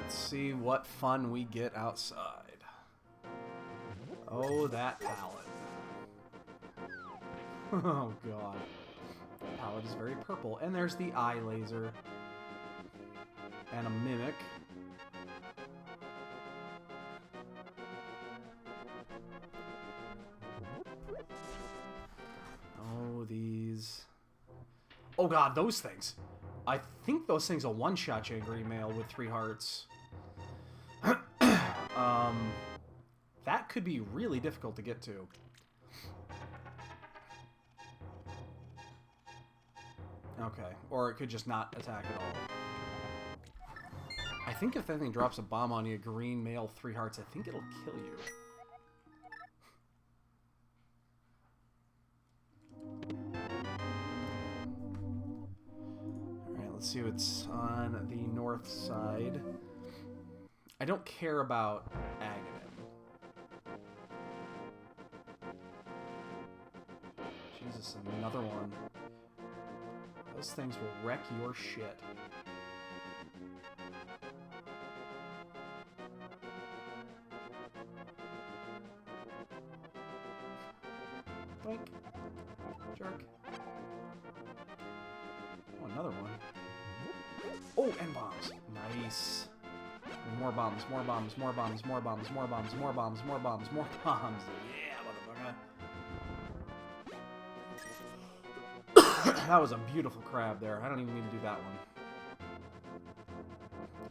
Let's see what fun we get outside. Oh, that palette. Oh, God. The palette is very purple. And there's the eye laser. And a mimic. Oh, these... Oh, God, those things. I think those things will one-shot you, Angry Male, with 3 hearts. That could be really difficult to get to. Okay, or it could just not attack at all. I think if anything drops a bomb on you, green male 3 hearts, I think it'll kill you. Alright, let's see what's on the north side. I don't care about Aghanim. Jesus, another one. Those things will wreck your shit. Boink. Jerk. Oh, another one. Oh, and bombs. Nice. More bombs, more bombs, more bombs, more bombs, more bombs, more bombs, more bombs, more bombs. Yeah, motherfucker. That was a beautiful crab there. I don't even need to do that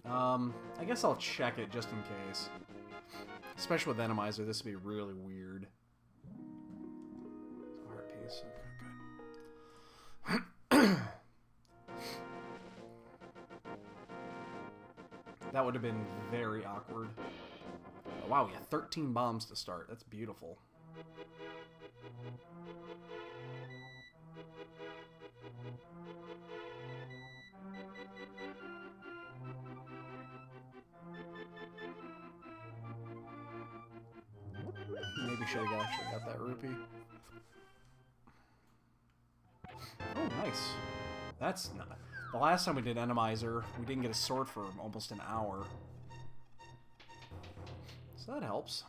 one. I guess I'll check it just in case. Especially with Enemizer, this would be really weird. Heart piece. Okay, good. That would have been very awkward. Oh, wow, we had 13 bombs to start. That's beautiful. Maybe should have actually got that rupee. Oh, nice. That's not... The last time we did Enemizer, we didn't get a sword for almost an hour. So that helps.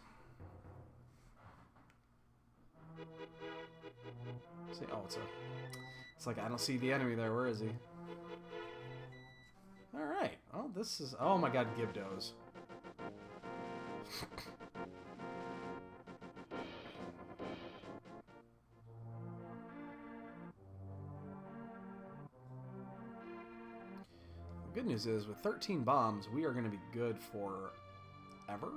See, oh, it's like I don't see the enemy there. Where is he? Alright. Oh, this is... Oh my god, Gibdos. The good news is, with 13 bombs, we are going to be good for ever.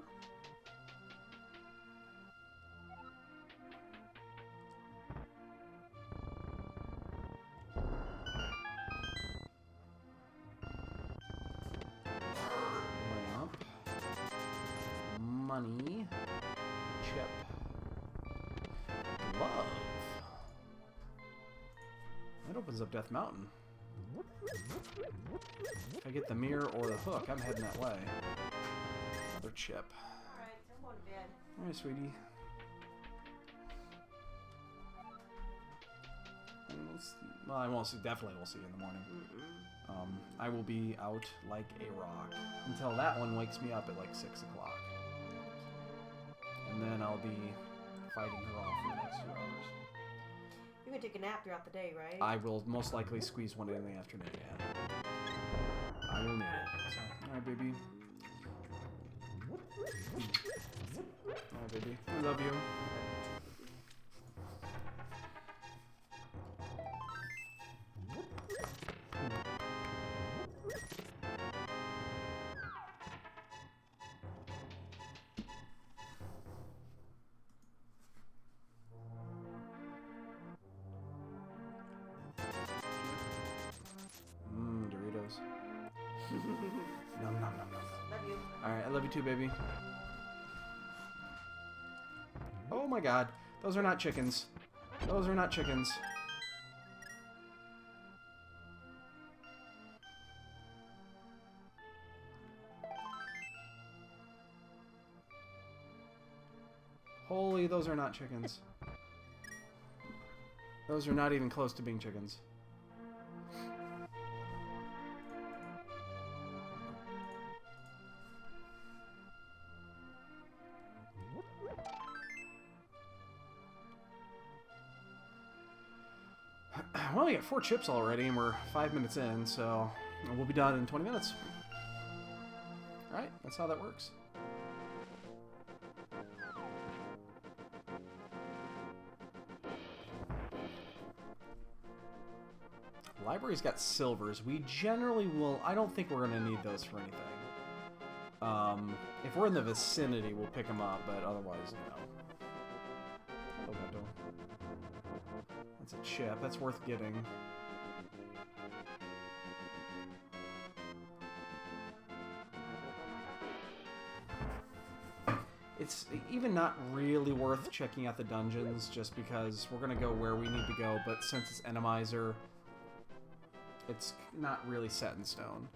Lamp. Money. Chip. Glove. That opens up Death Mountain. If I get the mirror or the hook, I'm heading that way. Another chip. Alright, I'm going to bed. Alright, sweetie. Well, I won't see. Definitely will see you in the morning. I will be out like a rock until that one wakes me up at like 6 o'clock, and then I'll be fighting her off for the next 2 hours. You're going to take a nap throughout the day, right? I will most likely squeeze one in the afternoon. Yeah, I will need it. So, all right, baby. All right, baby. I love you. Doritos. Nom nom nom nom. Love you. Alright, I love you too, baby. Oh my god. Those are not chickens. Those are not chickens. Holy, those are not chickens. Those are not even close to being chickens. Well, we got 4 chips already, and we're 5 minutes in, so we'll be done in 20 minutes. Alright, that's how that works. Library's got silvers. We generally will... I don't think we're going to need those for anything. If we're in the vicinity, we'll pick them up, but otherwise, you know. Hello, Rando. That's a chip. That's worth getting. It's even not really worth checking out the dungeons, just because we're going to go where we need to go, but since it's Enemizer, it's not really set in stone.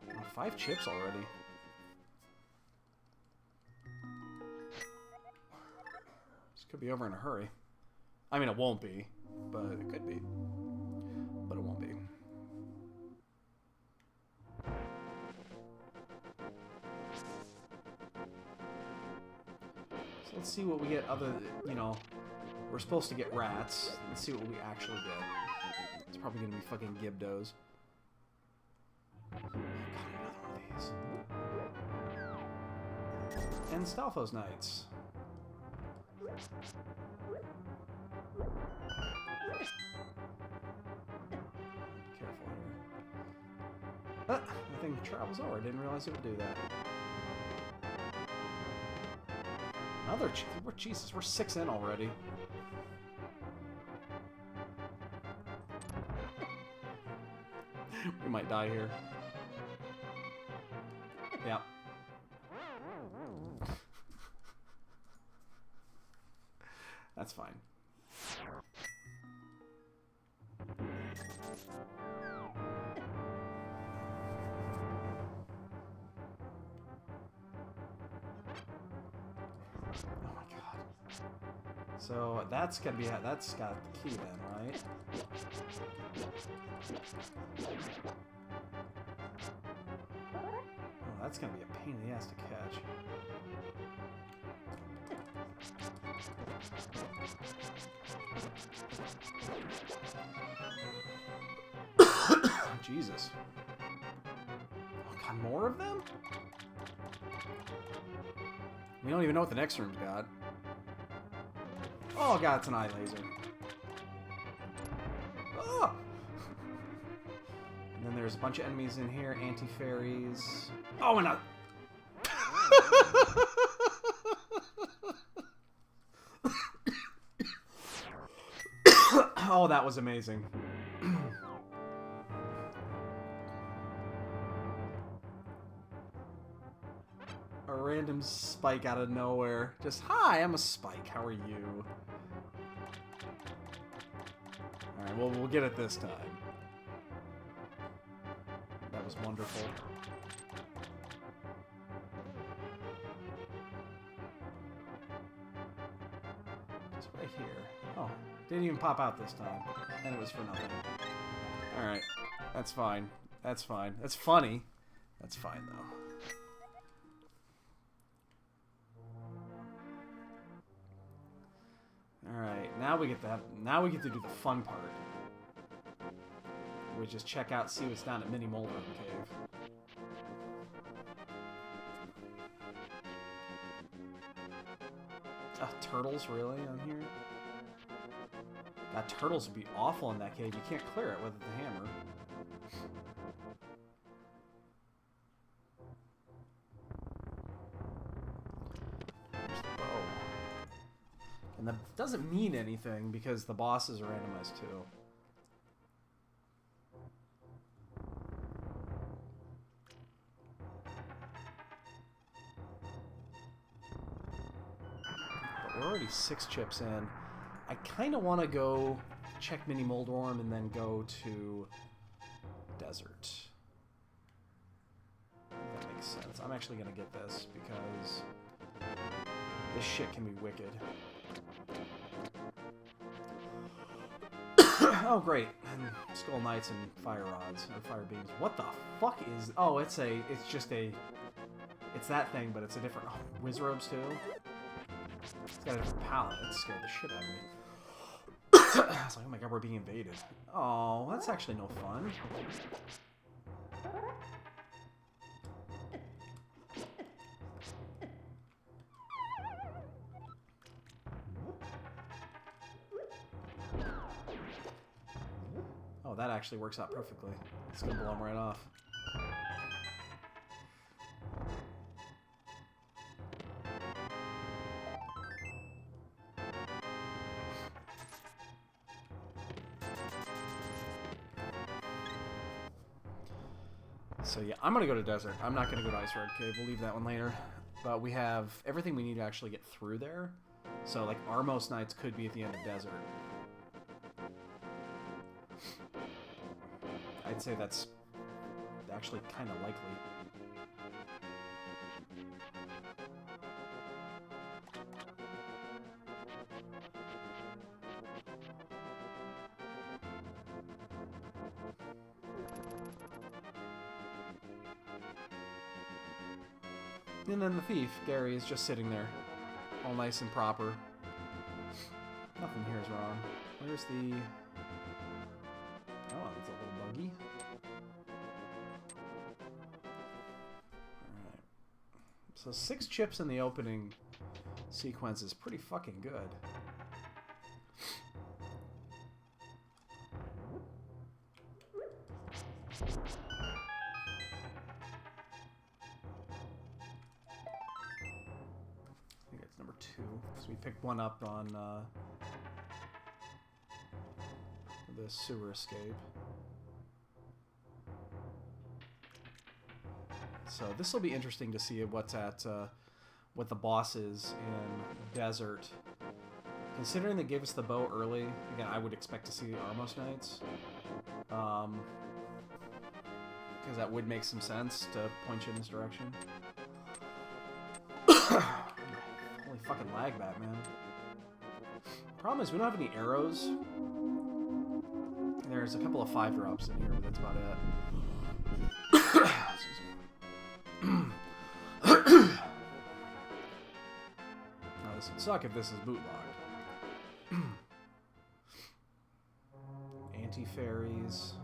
Oh, 5 chips already. This could be over in a hurry. I mean, it won't be, but it could be. But it won't be. So let's see what we get other, you know, we're supposed to get rats. Let's see what we actually get. It's probably going to be fucking Gibdos. Oh, God, another one of these. And Stalfos Knights. Careful here. Ah, the thing travels over. I didn't realize it would do that. Another... Jesus, we're 6 in already. We might die here. Yeah. That's fine. Oh my god. So that's gotta be, that's got the key then, right? Oh, that's gonna be a pain in the ass to catch. Jesus. Oh god, more of them? We don't even know what the next room's got. Oh god, it's an eye laser. Oh! And then there's a bunch of enemies in here, anti-fairies. Oh, and a... Oh, that was amazing. A random spike out of nowhere. Just, hi, I'm a spike. How are you? Alright, well, we'll get it this time. That was wonderful. It's right here. Oh, didn't even pop out this time. And it was for nothing. Alright, that's fine. That's fine. That's funny. That's fine, though. Alright, now we get to do the fun part. We just check out, see what's down at Mini Moldrum Cave. Turtles, really, on here? God, turtles would be awful in that cave. You can't clear it with the hammer. There's the bow. And that doesn't mean anything because the bosses are randomized too. But we're already 6 chips in. I kind of want to go check Mini Moldworm and then go to Desert. That makes sense. I'm actually going to get this because this shit can be wicked. Oh, great. And Skull Knights and Fire Rods, or Fire Beams. What the fuck is... Oh, it's just a... It's that thing, but it's a different... Oh, Wizrobes, too? It's got a different palette. It scared the shit out of me. I was like, oh my god, we're being invaded. Oh, that's actually no fun. Oh, that actually works out perfectly. It's gonna blow him right off. So yeah, I'm gonna go to Desert. I'm not gonna go to Ice Red Cave. We'll leave that one later. But we have everything we need to actually get through there. So like Armos Knights could be at the end of Desert. I'd say that's actually kind of likely. And then the thief, Gary, is just sitting there, all nice and proper. Nothing here is wrong. Where's the... Oh, it's a little buggy. Alright. So 6 chips in the opening sequence is pretty fucking good. So we picked one up on the sewer escape. So this will be interesting to see what's at what the boss is in Desert. Considering they gave us the bow early, again, I would expect to see the Armos Knights. Because that would make some sense to point you in this direction. Holy fucking lag bat, man. Problem is, we don't have any arrows. There's a couple of 5-drops in here, but that's about it. Now, this would suck if this is bootlocked. Anti-fairies.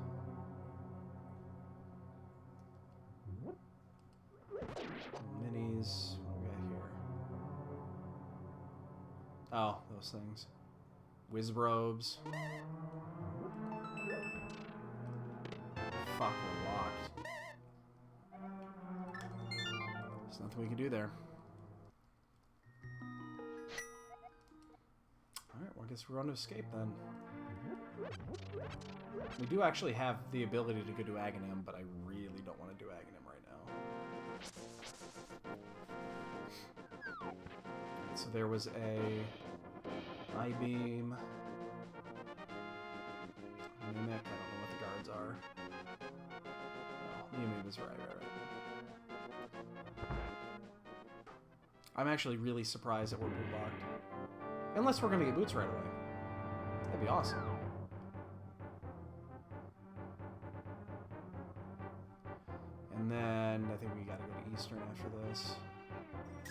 Minis. What do we got here? Oh, those things. Wizrobes. Fuck, we're locked. There's nothing we can do there. Alright, well I guess we're on to escape then. We do actually have the ability to go to Aghanim, but I really don't want to do Aghanim right now. So there was a I-beam. Mimic, I don't know what the guards are. Oh, Mimic was right. I'm actually really surprised that we're boot locked. Unless we're gonna get boots right away. That'd be awesome. And then I think we gotta go to Eastern after this.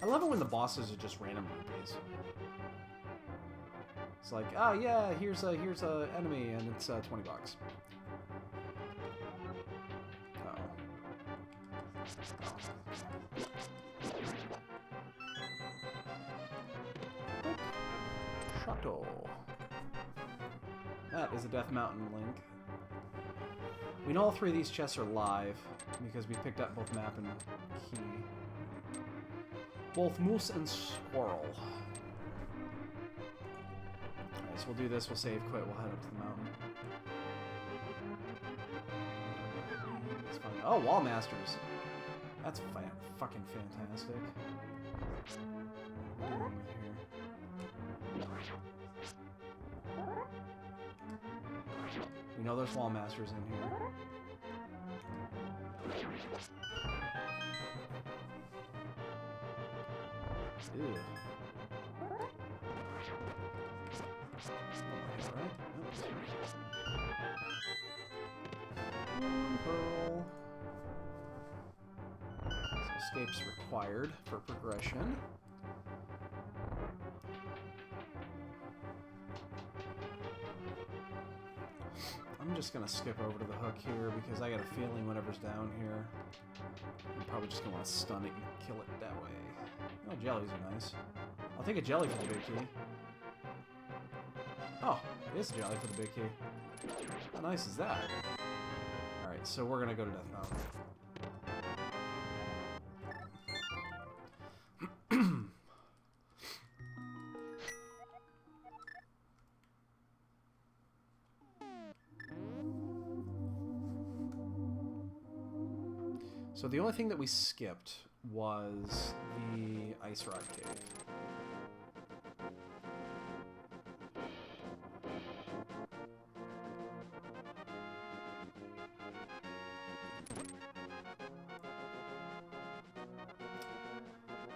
I love it when the bosses are just random rupees. It's like, oh yeah, here's a enemy, and it's $20. Uh-oh. Chateau. That is a Death Mountain link. We know all 3 of these chests are live because we picked up both map and key. Both moose and squirrel. Alright, so we'll do this, we'll save, quit, we'll head up to the mountain. It's fun. Oh, Wall Masters! That's fucking fantastic. What are we doing with here? We know there's Wall Masters in here. Ew. Right? Nope. Pearl. So escape's required for progression. I'm just gonna skip over to the hook here because I got a feeling whatever's down here, I'm probably just gonna want to stun it and kill it that way. Oh, jellies are nice. I'll take a jelly for the big key. Oh, it is a jelly for the big key. How nice is that? Alright, so we're gonna go to Death Mountain. So the only thing that we skipped was the Ice Rock Cave.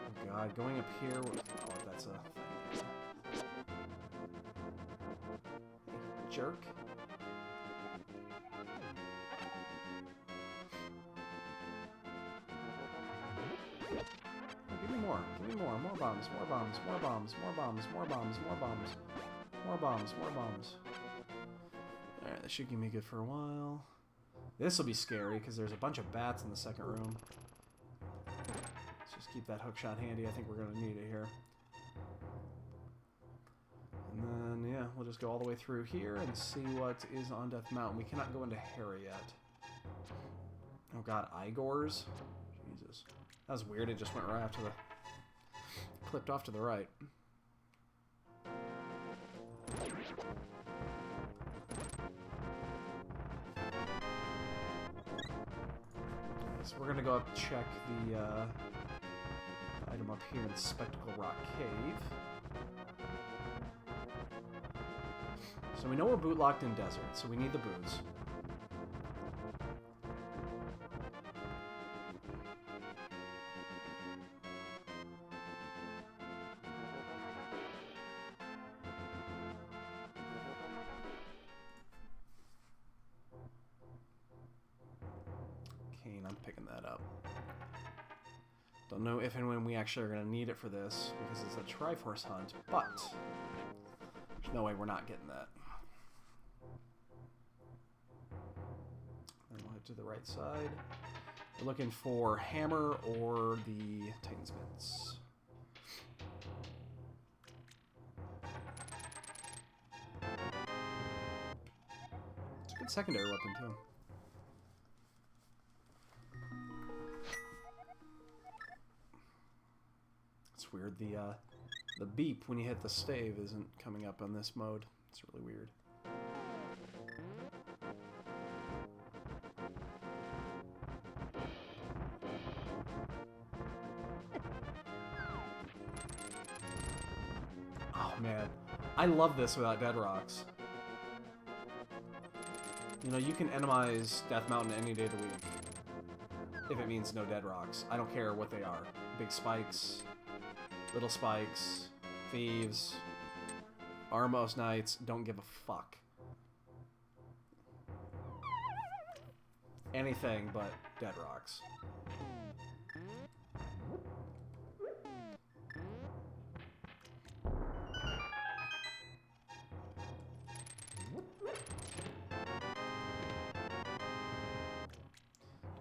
Oh god, going up here... Oh, that's a thing. Hey, jerk. Give me more bombs, more bombs, more bombs, more bombs, more bombs, more bombs, more bombs, more bombs. Alright, that should keep me good for a while. This will be scary, because there's a bunch of bats in the second room. Let's just keep that hookshot handy. I think we're going to need it here. And then, yeah, we'll just go all the way through here and see what is on Death Mountain. We cannot go into Hera yet. Oh god, Igors? Jesus. That was weird, it just went right after the... clipped off to the right. So we're gonna go up check the item up here in Spectacle Rock Cave. So we know we're bootlocked in Desert, so we need the booze. I'm picking that up. Don't know if and when we actually are going to need it for this, because it's a Triforce hunt, but there's no way we're not getting that. And we'll head to the right side. We're looking for Hammer or the Titan's Mitts. It's a good secondary weapon, too. Weird. The beep when you hit the stave isn't coming up on this mode. It's really weird. Oh man, I love this without dead rocks. You know, you can enemize Death Mountain any day of the week if it means no dead rocks. I don't care what they are. Big spikes, little spikes, thieves, Armos Knights, don't give a fuck. Anything but dead rocks. I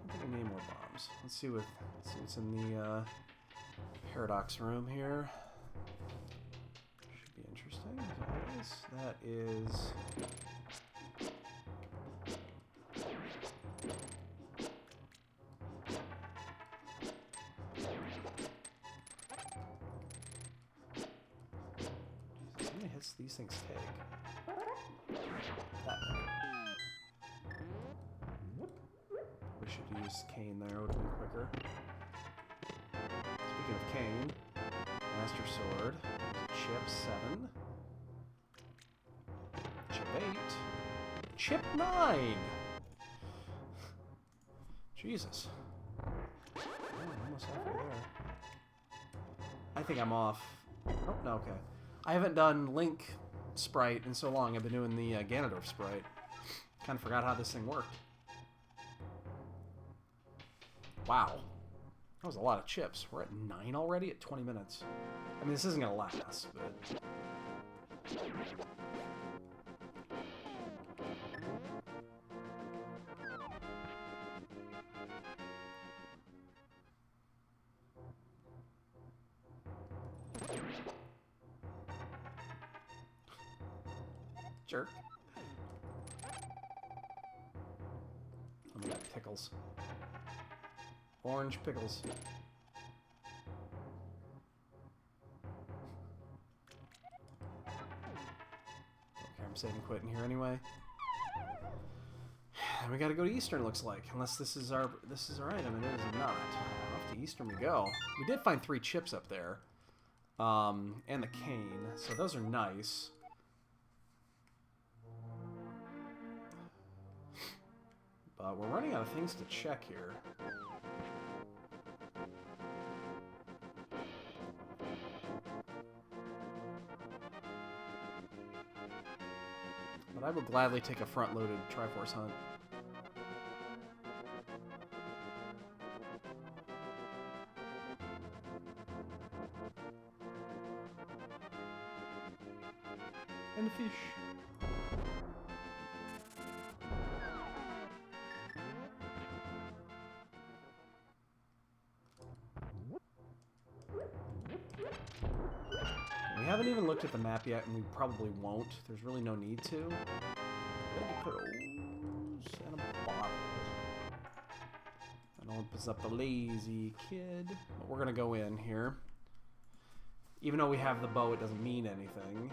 don't think I need more bombs. Let's see what's in the Paradox room here. Should be interesting as always. That is Jesus, how many hits these things take? That many. We should use Cane there, would have been quicker. Speaking of Cane, Master Sword, Chip 7, Chip 8, Chip 9! Jesus. Oh, I'm almost halfway there. I think I'm off. Oh, no, okay. I haven't done Link sprite in so long. I've been doing the Ganondorf sprite. Kind of forgot how this thing worked. Wow. That was a lot of chips. We're at 9 already at 20 minutes. I mean, this isn't going to last, but... Jerk. Oh, we got pickles. Orange pickles. Okay, I'm saving quitting here anyway. And we gotta go to Eastern, looks like. Unless this is our item. It is not. Off to Eastern we go. We did find 3 chips up there. And the cane. So those are nice. But we're running out of things to check here. But I would gladly take a front-loaded Triforce hunt. And a fish. We haven't even looked at the map yet, and we probably won't. There's really no need to. And a bottle. That opens up the lazy kid. But we're gonna go in here. Even though we have the bow, it doesn't mean anything.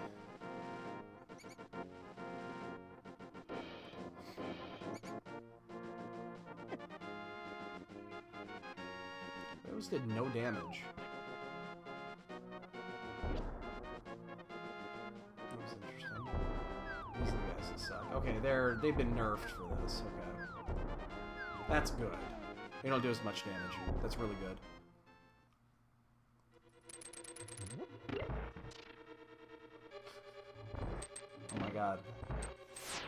Those did no damage. Okay, they've been nerfed for this. Okay. That's good. They don't do as much damage. That's really good. Oh my god.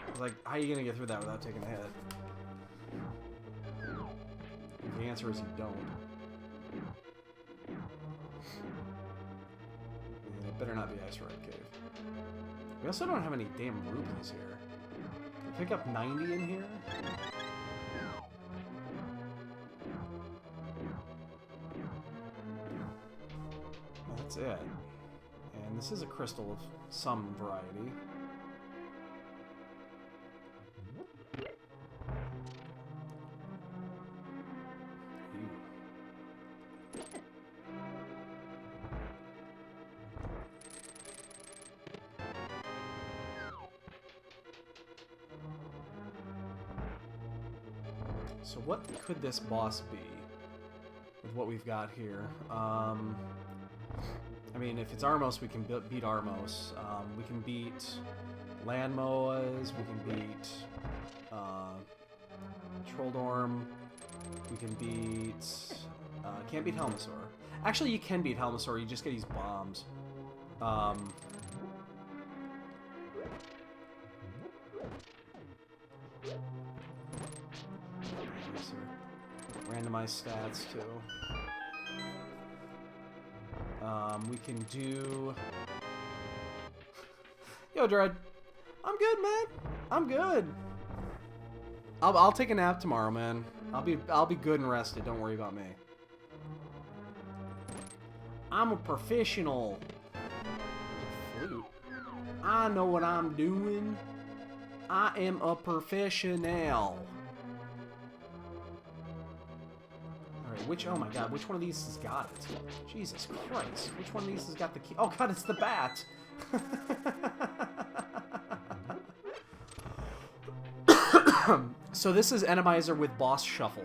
I was like, how are you gonna get through that without taking a hit? The answer is you don't. And it better not be Ice Ride Cave. We also don't have any damn rupees here. Pick up 90 in here? Well, that's it. And this is a crystal of some variety. So what could this boss be with what we've got here? I mean, if it's Armos, we can beat Armos. We can beat Land Moas. We can beat Trolldorm. We can beat... can't beat Helmasaur. Actually, you can beat Helmasaur. You just get these bombs. Randomized stats too. We can do. Yo, Dread. I'm good, man. I'm good. I'll take a nap tomorrow, man. I'll be good and rested. Don't worry about me. I'm a professional. Flute. I know what I'm doing. I am a professional. Oh my god, which one of these has got it? Jesus Christ, which one of these has got the key? Oh god, it's the bat! So this is Enemizer with boss shuffle.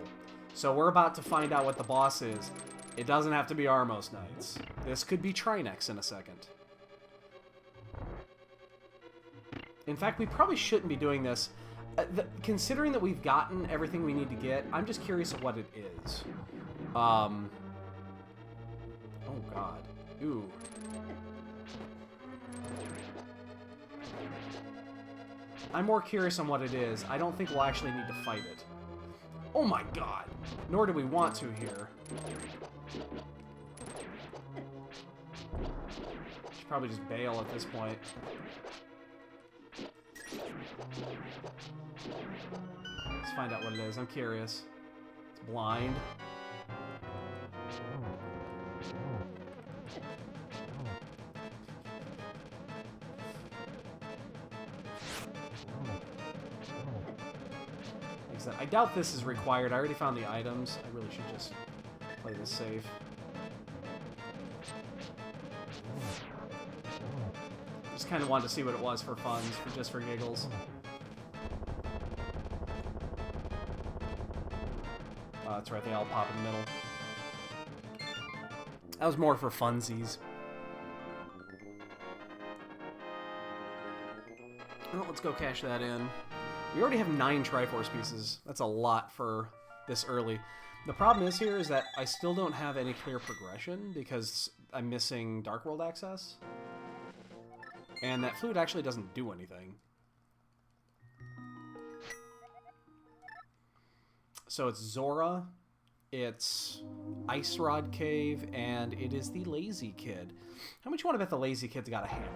So we're about to find out what the boss is. It doesn't have to be Armos Knights. This could be Trinex in a second. In fact, we probably shouldn't be doing this. Considering that we've gotten everything we need to get, I'm just curious of what it is. Oh god. Ooh. I'm more curious on what it is. I don't think we'll actually need to fight it. Oh my god! Nor do we want to here. Should probably just bail at this point. Let's find out what it is. I'm curious. It's blind. I doubt this is required. I already found the items. I really should just play this safe. Just kind of wanted to see what it was for fun, just for giggles. Oh, that's right, they all pop in the middle. That was more for funsies. Well, let's go cash that in. We already have 9 Triforce pieces. That's a lot for this early. The problem is here is that I still don't have any clear progression because I'm missing Dark World access. And that flute actually doesn't do anything. So it's Zora, it's Ice Rod Cave, and it is the Lazy Kid. How much you want to bet the Lazy Kid's got a hammer?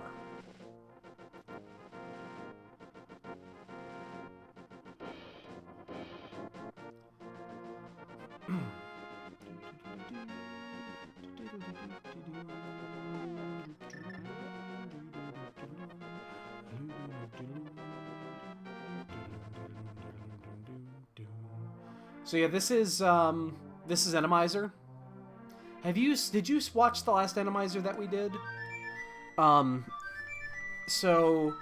So yeah, this is Enemizer. Did you watch the last Enemizer that we did? So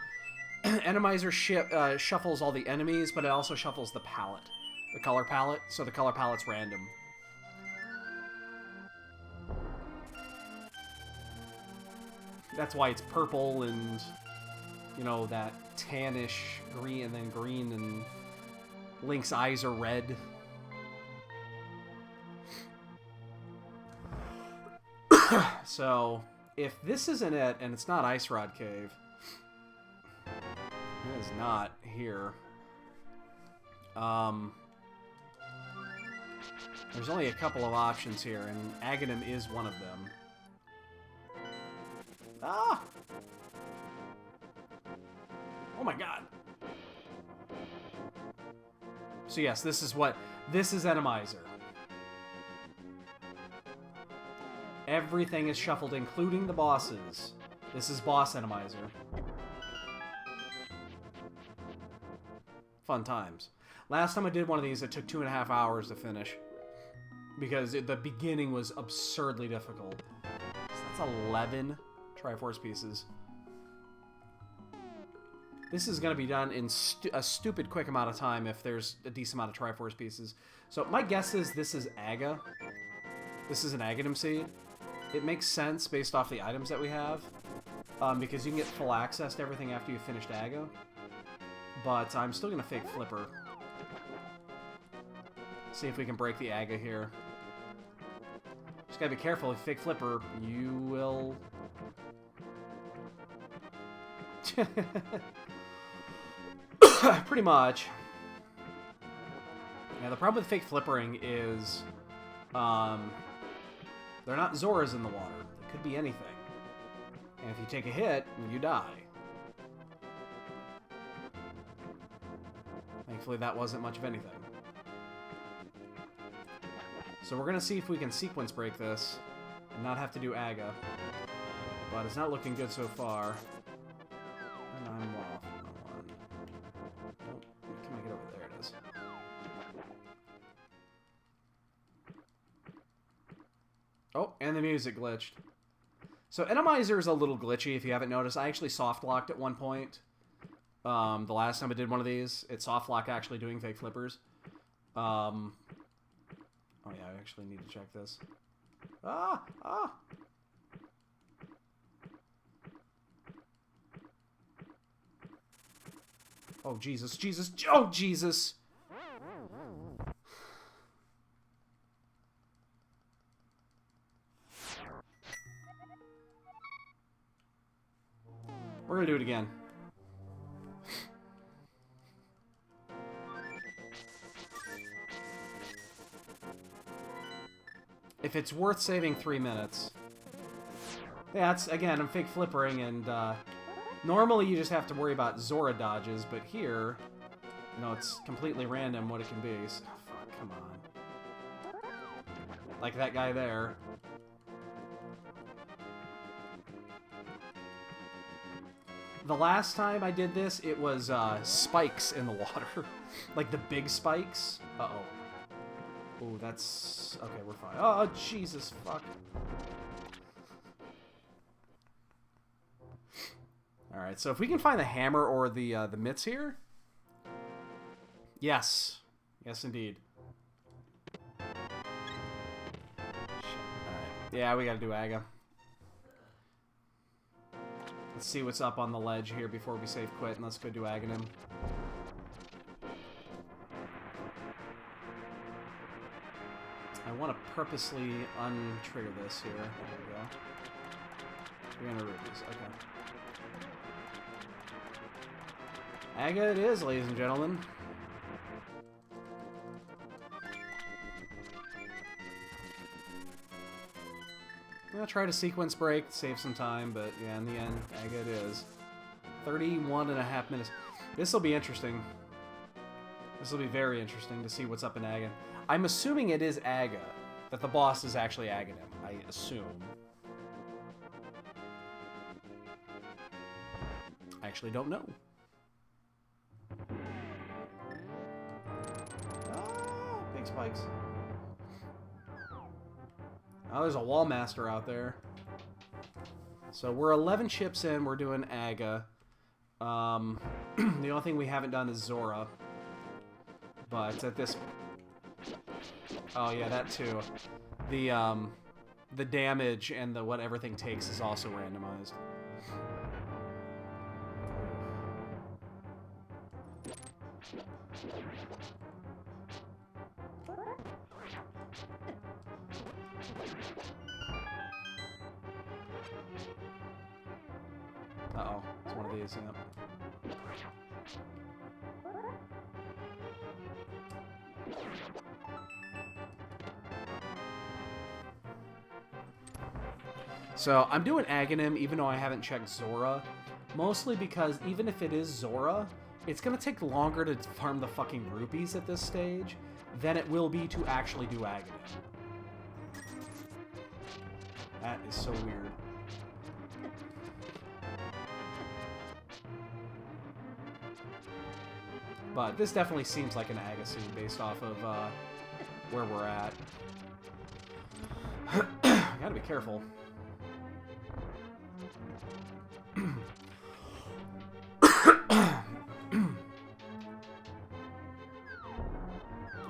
Enemizer shuffles all the enemies, but it also shuffles the palette, the color palette. So the color palette's random. That's why it's purple and, you know, that tannish green, and then green, and Link's eyes are red. So, if this isn't it, and it's not Ice Rod Cave, it is not here. There's only a couple of options here, and Aghanim is one of them. Ah! Oh my god. So yes, this is Enemizer. Everything is shuffled, including the bosses. This is Boss Enemizer. Fun times. Last time I did one of these, it took 2.5 hours to finish. Because the beginning was absurdly difficult. So that's 11 Triforce pieces. This is going to be done in a stupid quick amount of time if there's a decent amount of Triforce pieces. So my guess is this is Aga. This is an Aghanim seed. It makes sense based off the items that we have. Because you can get full access to everything after you've finished Aga. But I'm still going to fake Flipper. See if we can break the Aga here. Just gotta be careful. If you fake Flipper, you will... Pretty much. Yeah, the problem with fake flippering is... they're not Zoras in the water. They could be anything. And if you take a hit, you die. Thankfully, that wasn't much of anything. So we're going to see if we can sequence break this and not have to do Aga. But it's not looking good so far. And I'm off on one. Oh, can I get over there? It is. Oh, and the music glitched. So Enemizer is a little glitchy if you haven't noticed. I actually soft locked at one point. The last time I did one of these, it soft locked actually doing fake flippers. Oh yeah, I actually need to check this. Ah! Ah! Oh, Jesus, Jesus, oh, Jesus! We're gonna do it again. If it's worth saving 3 minutes. Yeah, it's, again, I'm fake flippering, and normally you just have to worry about Zora dodges, but here, you know, it's completely random what it can be. So, fuck, come on. Like that guy there. The last time I did this, it was spikes in the water. Like the big spikes. Uh-oh. Oh, that's... Okay, we're fine. Oh, Jesus, fuck. Alright, so if we can find the hammer or the mitts here... Yes. Yes, indeed. Shit. Alright. Yeah, we gotta do Aga. Let's see what's up on the ledge here before we save quit, and let's go do Aghanim. I want to purposely untrigger this here. There we go. 300 rupees. Okay. Aga it is, ladies and gentlemen. I'm gonna try to sequence break, save some time, but yeah, in the end, Aga it is. 31.5 minutes. This will be interesting. This will be very interesting to see what's up in Aga. I'm assuming it is Aga, that the boss is actually Aghanim. I assume. I actually don't know. Oh, big spikes. Oh, there's a wall master out there. So we're 11 chips in. We're doing Aga. The only thing we haven't done is Zora. But at this... Oh, yeah, that too. The damage and the what everything takes is also randomized. Uh-oh. It's one of these, yep. So, I'm doing Aghanim even though I haven't checked Zora. Mostly because even if it is Zora, it's gonna take longer to farm the fucking rupees at this stage than it will be to actually do Aghanim. That is so weird. But this definitely seems like an Aga scene based off of where we're at. Gotta be careful.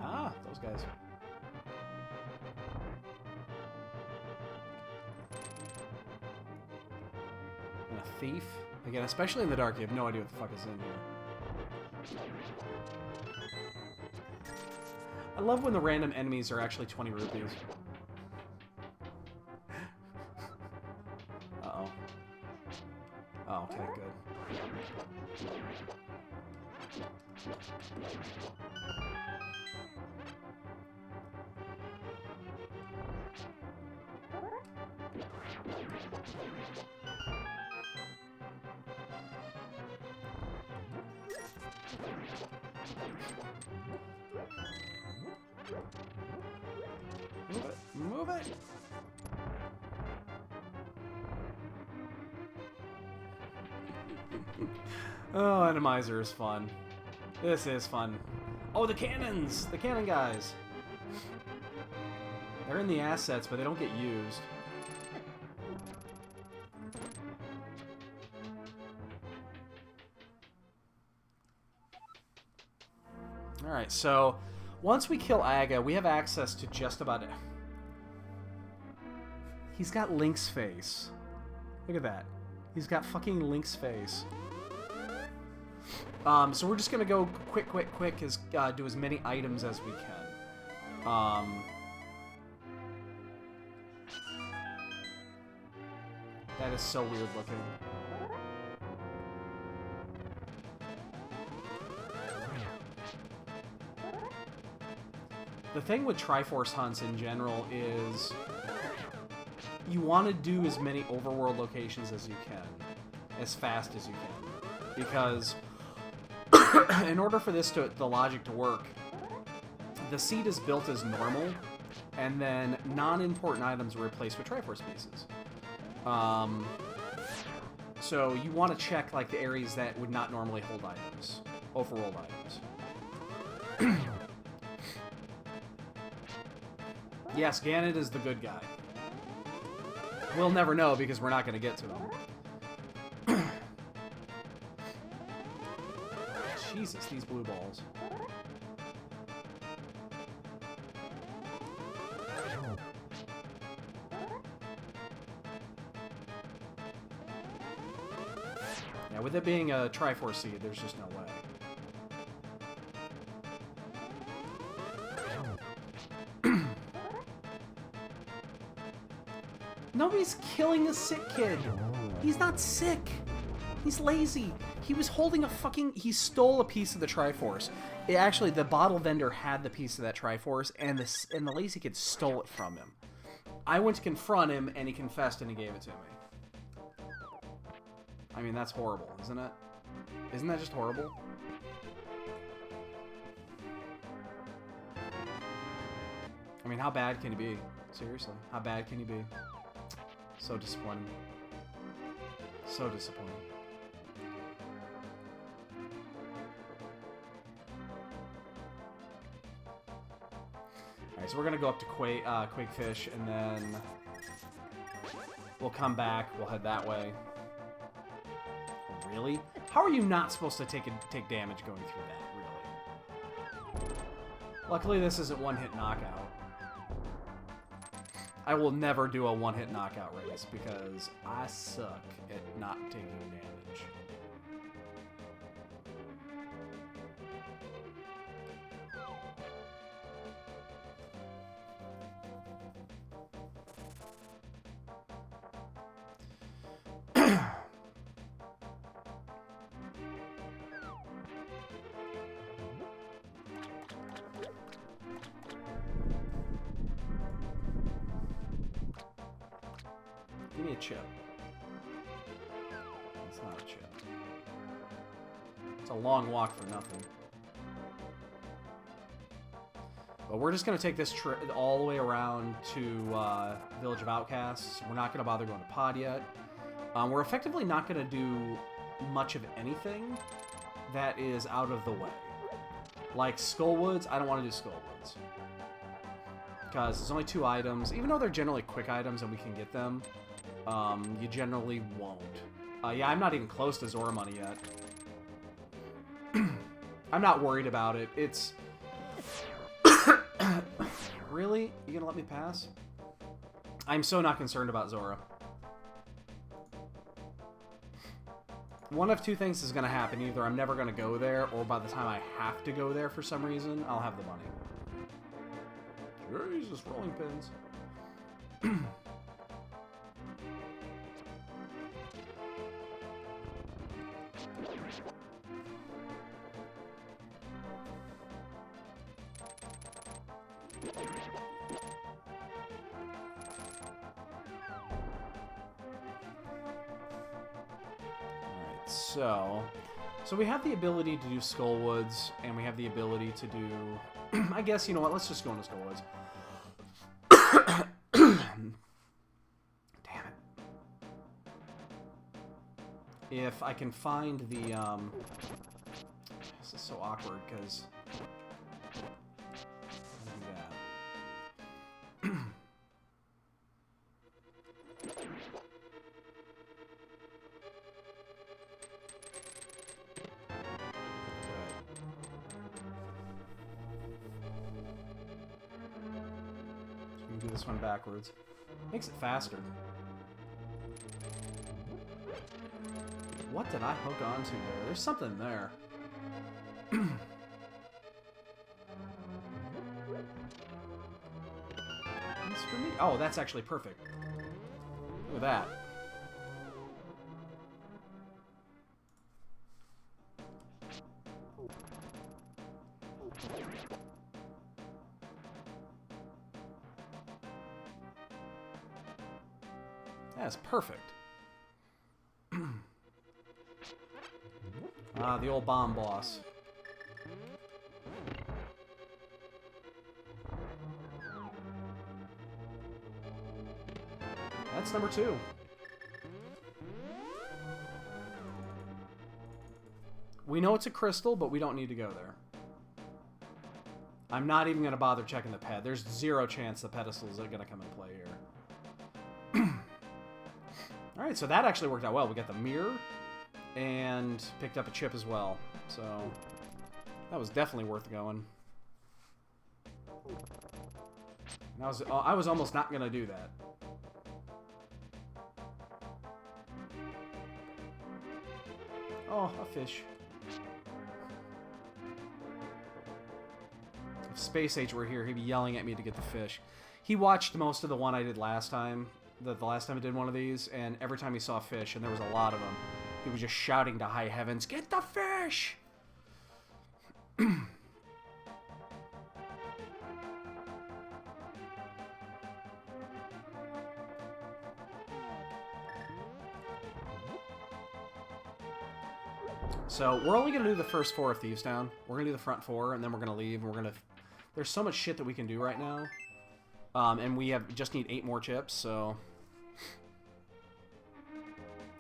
Ah, those guys. And a thief. Again, especially in the dark, you have no idea what the fuck is in here. I love when the random enemies are actually 20 rupees. Uh-oh. Oh, okay, good. Move it! Move it! Oh, Enemizer is fun. This is fun. Oh, the cannons! The cannon guys! They're in the assets, but they don't get used. Alright, so once we kill Aga, we have access to just about it. He's got Link's face. Look at that. He's got fucking Link's face. So we're just gonna go quick, do as many items as we can. That is so weird looking. The thing with Triforce hunts in general is you want to do as many overworld locations as you can, as fast as you can, because in order for the logic to work, the seed is built as normal, and then non-important items are replaced with Triforce pieces. So you want to check like the areas that would not normally hold items, overworld items. Yes, Ganon is the good guy. We'll never know because we're not going to get to him. Jesus, these blue balls. Yeah, with it being a Triforce seed, there's just no way. Nobody's killing a sick kid. He's not sick. He's lazy. He was holding a fucking... He stole a piece of the Triforce. Actually, the bottle vendor had the piece of that Triforce, and the lazy kid stole it from him. I went to confront him, and he confessed, and he gave it to me. I mean, that's horrible, isn't it? Isn't that just horrible? I mean, how bad can he be? Seriously, how bad can he be? So disappointing. So disappointing. Alright, so we're gonna go up to Quakefish, and then we'll come back. We'll head that way. Really? How are you not supposed to take damage going through that? Really? Luckily, this isn't one-hit knockout. I will never do a one-hit knockout race because I suck at not taking damage. Give me a chip. It's not a chip. It's a long walk for nothing. But we're just going to take this trip all the way around to Village of Outcasts. We're not going to bother going to Pod yet. We're effectively not going to do much of anything that is out of the way. Like Skullwoods, I don't want to do Skullwoods. Because there's only 2 items. Even though they're generally quick items and we can get them, you generally won't. Yeah, I'm not even close to Zora money yet. I'm not worried about it. It's... Really? You gonna let me pass? I'm so not concerned about Zora. One of 2 things is gonna happen. Either I'm never gonna go there, or by the time I have to go there for some reason, I'll have the money. Jesus, rolling pins. Alright, so we have the ability to do Skullwoods, and we have the ability to do... I guess, you know what, let's just go into Skullwoods. Damn it. If I can find the, This is so awkward, because... Do this one backwards. Makes it faster. What did I hook onto there? There's something there. That's for me. Oh, that's actually perfect. Look at that. That's perfect. Ah, the old bomb boss. That's number 2. We know it's a crystal, but we don't need to go there. I'm not even going to bother checking the ped. There's 0 chance the pedestals are going to come into play here. Alright, so that actually worked out well. We got the mirror and picked up a chip as well. So that was definitely worth going. I was almost not going to do that. Oh, a fish. If Space H were here, he'd be yelling at me to get the fish. He watched most of the one I did last time, the last time I did one of these, and every time he saw a fish, and there was a lot of them, he was just shouting to high heavens, "Get the fish!" So, we're only going to do the first 4 of Thieves Town. We're going to do the front 4, and then we're going to leave, and we're going to... There's so much shit that we can do right now. And we just need 8 more chips, so...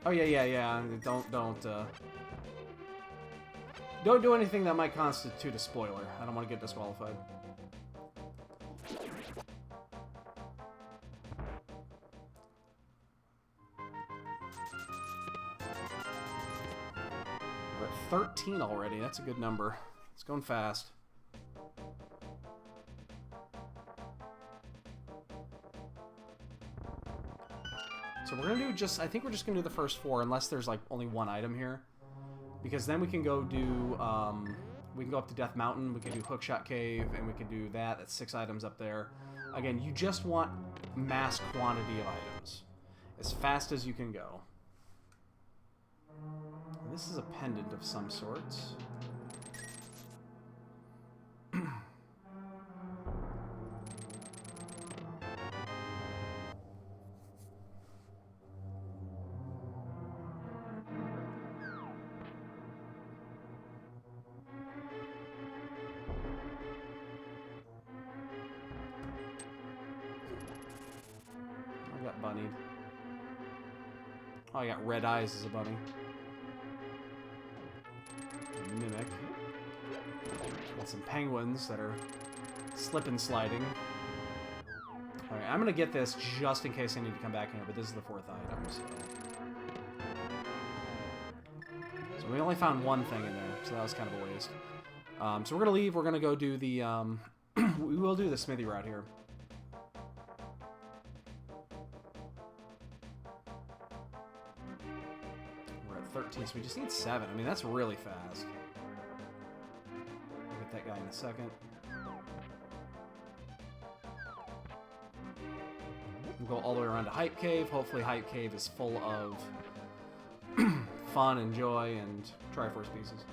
Oh, yeah. Don't do anything that might constitute a spoiler. I don't want to get disqualified. We're at 13 already. That's a good number. It's going fast. So we're gonna do I think we're just gonna do the first 4, unless there's like only 1 item here. Because then we can go do, we can go up to Death Mountain, we can do Hookshot Cave, and we can do that. That's 6 items up there. Again, you just want mass quantity of items. As fast as you can go. And this is a pendant of some sorts. Bunny. Oh, I got red eyes as a bunny. Mimic. Got some penguins that are slip and sliding. Alright, I'm gonna get this just in case I need to come back in here, but this is the 4th item, so we only found 1 thing in there, so that was kind of a waste. So we're gonna leave, we're gonna go do the, we will do the smithy route here. We're at 13, so we just need 7. I mean, that's really fast. I'll get that guy in a second. We'll go all the way around to Hype Cave. Hopefully Hype Cave is full of fun and joy and Triforce pieces.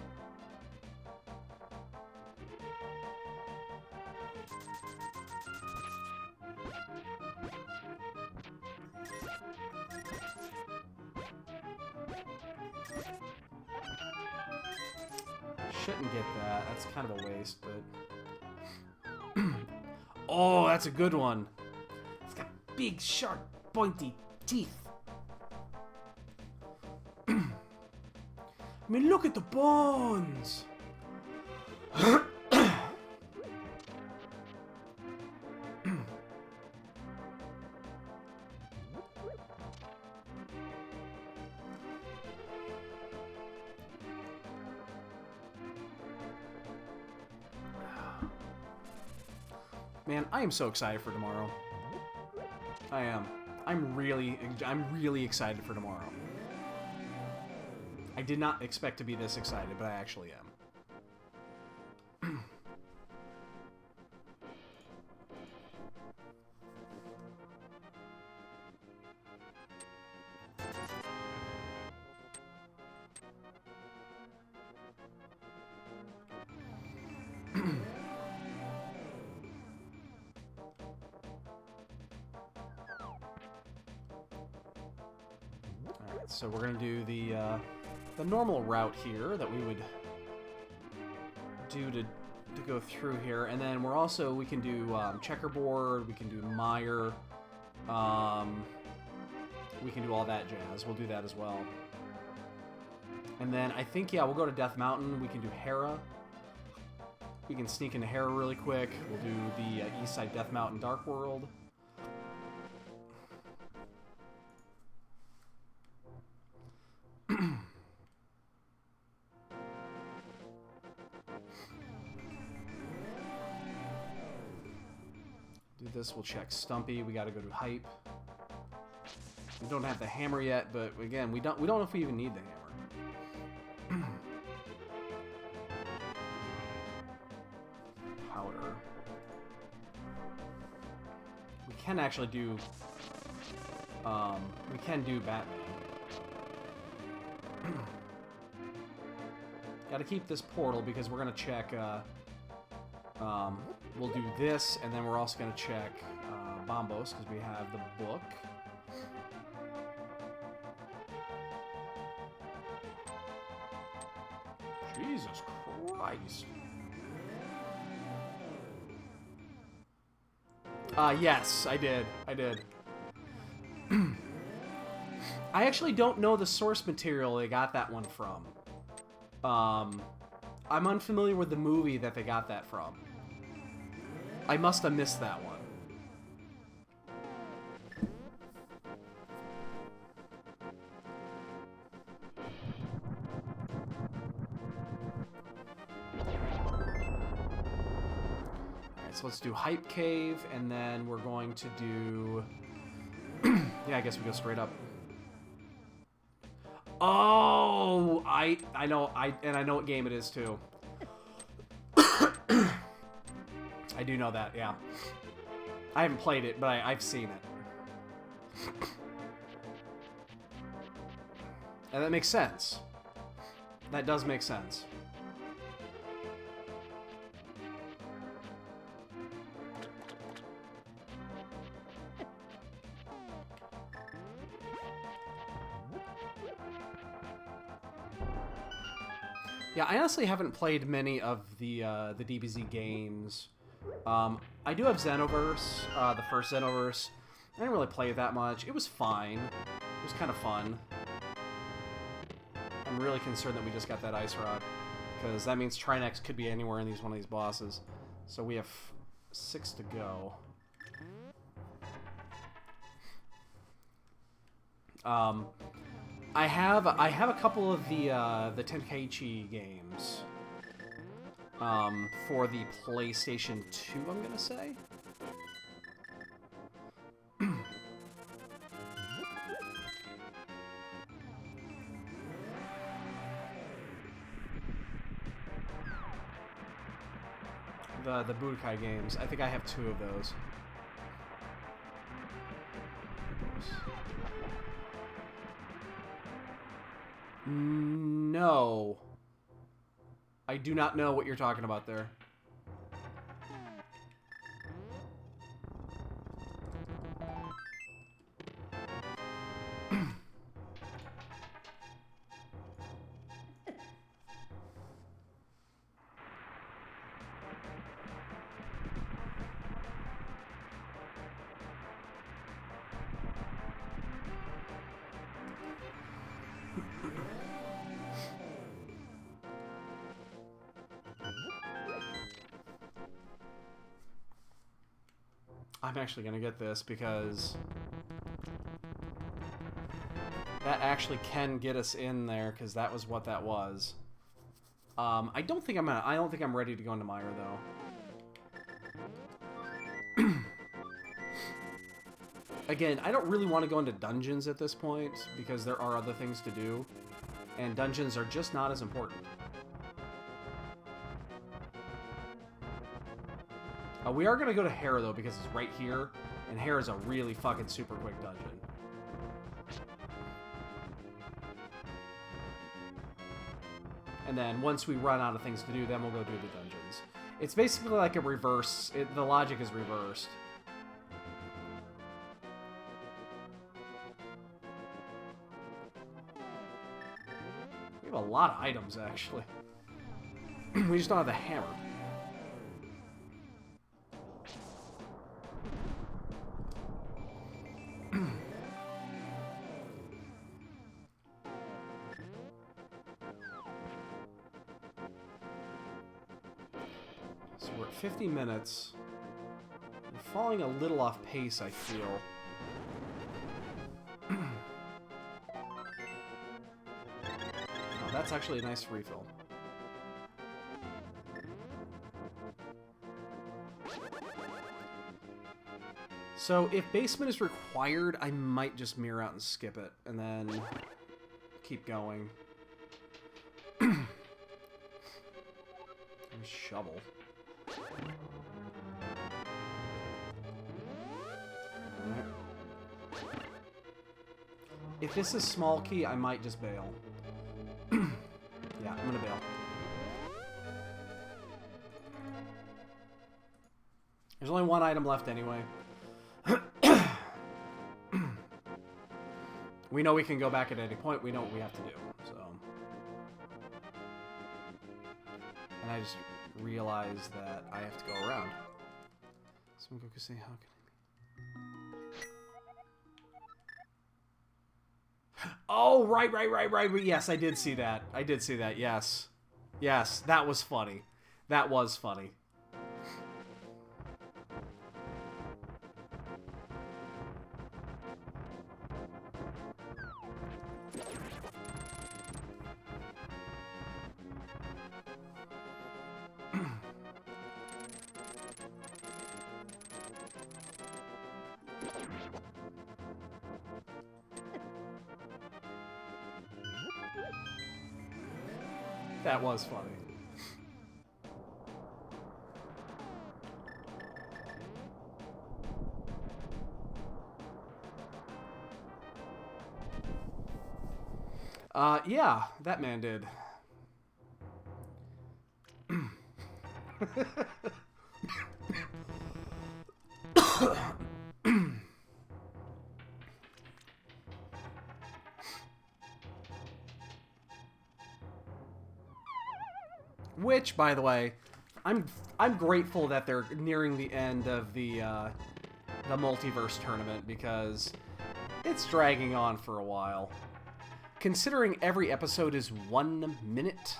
Shouldn't get that. That's kind of a waste, but... Oh, that's a good one. It's got big, sharp, pointy teeth. I mean, look at the bones! Man, I am so excited for tomorrow. I am. I'm really excited for tomorrow. I did not expect to be this excited, but I actually am. So we're gonna do the normal route here that we would do to go through here, and then we can do checkerboard, we can do mire, we can do all that jazz. We'll do that as well. And then I think, yeah, we'll go to Death Mountain. We can do Hera. We can sneak into Hera really quick. We'll do the East Side Death Mountain Dark World. Do this, we'll check Stumpy. We gotta go to Hype. We don't have the hammer yet, but again, we don't know if we even need the hammer. Powder. We can actually do we can do Batman. Gotta keep this portal because we're gonna check we'll do this, and then we're also going to check Bombos, because we have the book. Jesus Christ. Yes, I did. I actually don't know the source material they got that one from. I'm unfamiliar with the movie that they got that from. I must have missed that one. Alright, so let's do Hype Cave, and then we're going to do... yeah, I guess we go straight up. Oh! I know what game it is, too. I do know that, yeah. I haven't played it, but I've seen it. And that makes sense. That does make sense. Yeah, I honestly haven't played many of the DBZ games. I do have Xenoverse, the first Xenoverse. I didn't really play it that much. It was fine. It was kind of fun. I'm really concerned that we just got that Ice Rod, because that means Trinex could be anywhere in one of these bosses. So we have 6 to go. I have a couple of the Tenkaichi games. For the PlayStation 2, I'm gonna say. The Budokai games. I think I have 2 of those. No. I do not know what you're talking about there. I'm actually gonna get this because that actually can get us in there, because that was what that was. I don't think I'm ready to go into Mire though. Again, I don't really want to go into dungeons at this point because there are other things to do, and dungeons are just not as important. We are going to go to Hera, though, because it's right here, and Hera's a really fucking super quick dungeon. And then once we run out of things to do, then we'll go do the dungeons. It's basically like a reverse. The logic is reversed. We have a lot of items, actually. We just don't have the hammer. So we're at 50 minutes. We're falling a little off pace, I feel. Oh, that's actually a nice refill. So if basement is required, I might just mirror out and skip it, and then keep going. Shovel. Alright. If this is small key, I might just bail. Yeah, I'm gonna bail. There's only one item left anyway. We know we can go back at any point. We know what we have to do. So, and I just realized that I have to go around. So I'm going to say, how can I? Oh, right. Yes, I did see that. I did see that. Yes, yes, that was funny. That was funny. That was funny. Yeah, that man did. Which, by the way, I'm grateful that they're nearing the end of the multiverse tournament, because it's dragging on for a while. Considering every episode is 1 minute,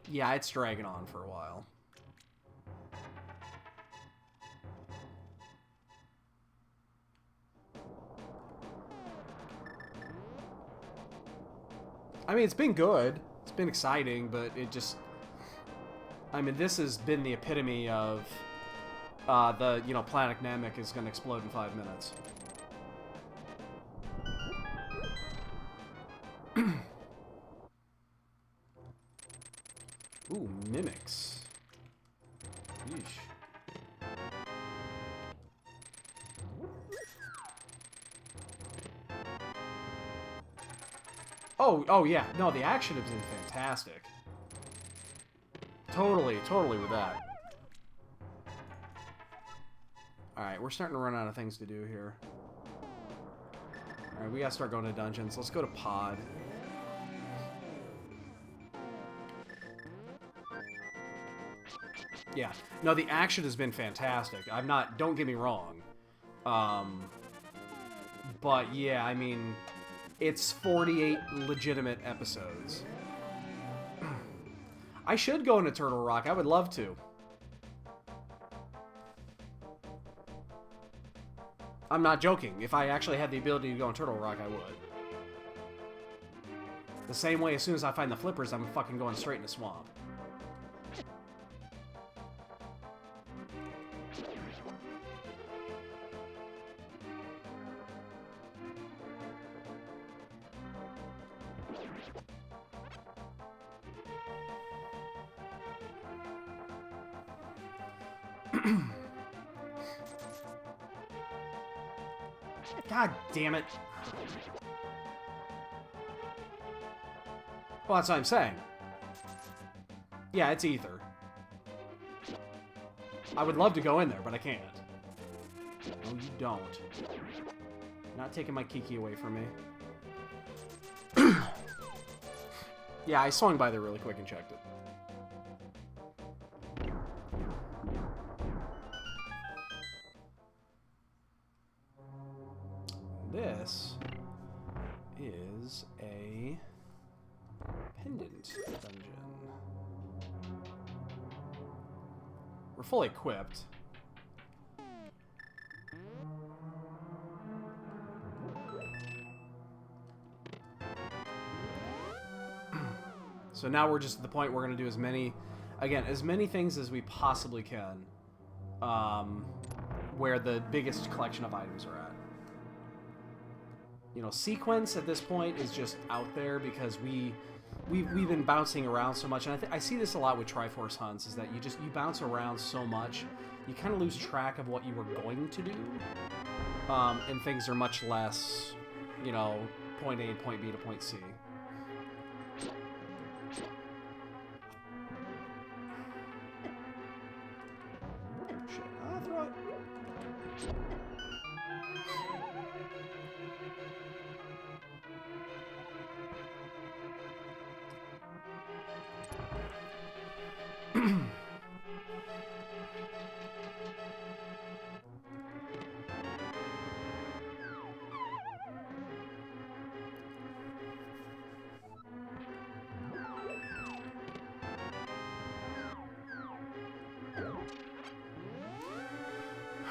yeah, it's dragging on for a while. I mean, it's been good. It's been exciting, but it just... I mean, this has been the epitome of Planet Namek is going to explode in 5 minutes. Ooh, mimics. Yeesh. Oh yeah. No, the action has been fantastic. Totally with that. Alright, we're starting to run out of things to do here. Alright, we gotta start going to dungeons. Let's go to Pod. Yeah. No, the action has been fantastic. Don't get me wrong. But yeah, I mean, it's 48 legitimate episodes. I should go into Turtle Rock. I would love to. I'm not joking. If I actually had the ability to go in Turtle Rock, I would. The same way, as soon as I find the flippers, I'm fucking going straight in the swamp. God damn it. Well, that's what I'm saying. Yeah, it's Ether. I would love to go in there, but I can't. No, you don't. You're not taking my Kiki away from me. Yeah, I swung by there really quick and checked it. This is a pendant dungeon. We're fully equipped. So now we're just at the point we're going to do as many things as we possibly can, where the biggest collection of items are at. You know, sequence at this point is just out there because we've been bouncing around so much, and I see this a lot with Triforce hunts, is that you bounce around so much, you kind of lose track of what you were going to do, and things are much less, you know, point A, point B to point C. Shit, throw it.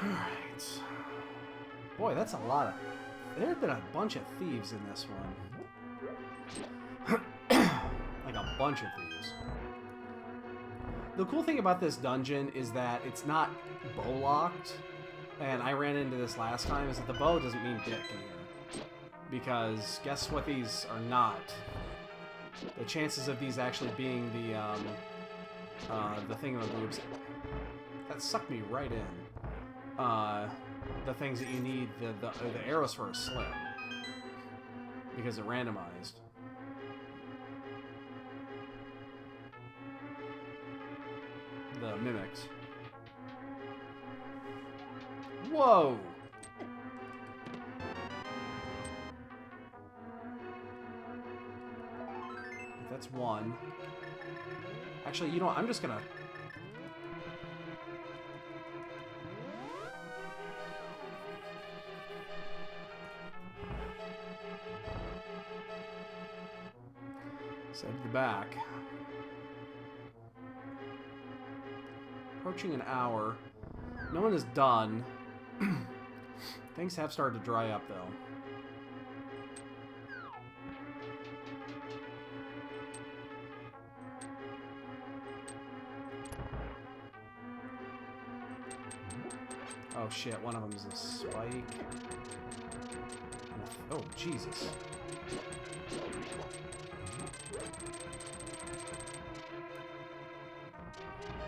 Alright. Boy, that's a lot of... There have been a bunch of thieves in this one. Like a bunch of thieves. The cool thing about this dungeon is that it's not bow-locked, and I ran into this last time, is that the bow doesn't mean dick in here. Because guess what these are not? The chances of these actually being the thingamaboobs... That sucked me right in. The things that you need the arrows for are slim because they're randomized. The mimics. Whoa! That's one. Actually, you know what? I'm just gonna... Let's head to the back. Approaching an hour. No one is done. Things have started to dry up, though. Oh shit, one of them is a spike. Oh, Jesus.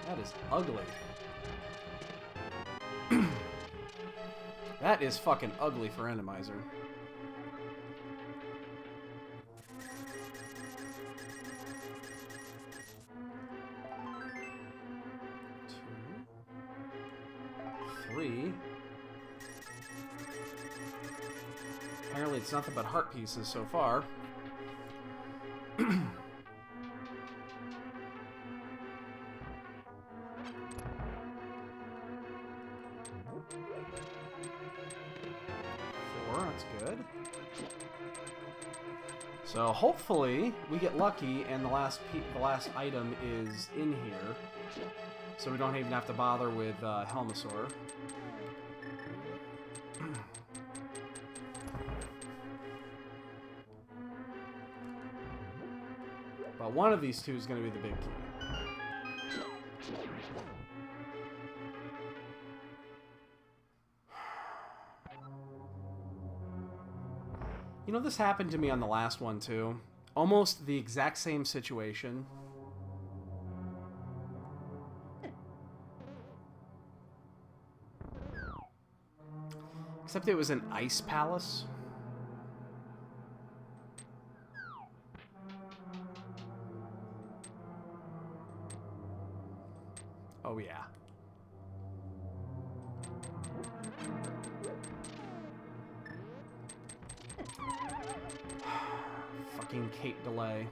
That is ugly. That is fucking ugly for Enemizer. Two. Three. Apparently it's nothing but heart pieces so far. That's good. So hopefully we get lucky and the last item is in here, so we don't even have to bother with Helmasaur. But one of these two is going to be the big key. You know, this happened to me on the last one, too. Almost the exact same situation. Except it was an ice palace. Oh, yeah. Fucking Kate delay.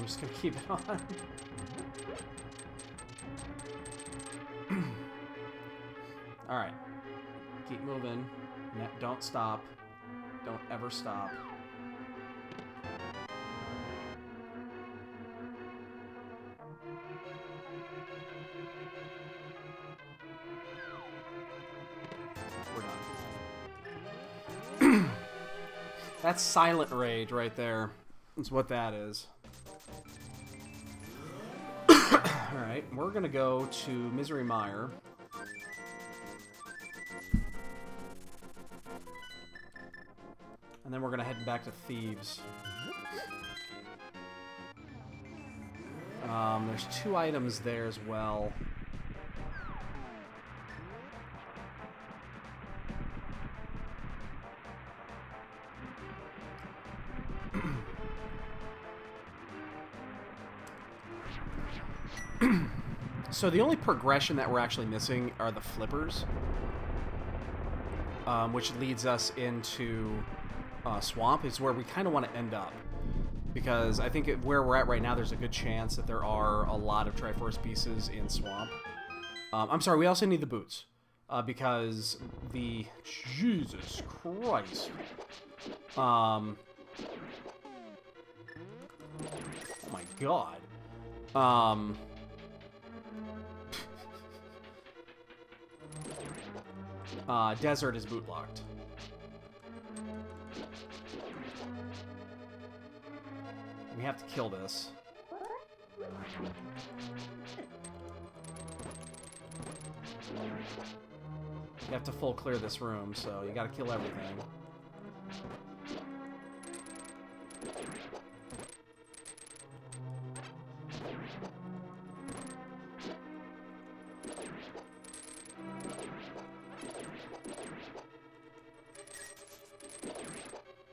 just gonna keep it on. Alright. Keep moving. Don't stop. Don't ever stop. We're done. That's silent rage right there. That's what that is. Alright, we're gonna go to Misery Mire. And then we're gonna head back to Thieves. There's 2 items there as well. So the only progression that we're actually missing are the flippers, which leads us into Swamp. Is where we kind of want to end up, because I think where we're at right now, there's a good chance that there are a lot of Triforce pieces in Swamp. I'm sorry, we also need the boots, because the... Jesus Christ. Oh my god. Desert is boot locked. We have to kill this. You have to full clear this room, so you gotta kill everything.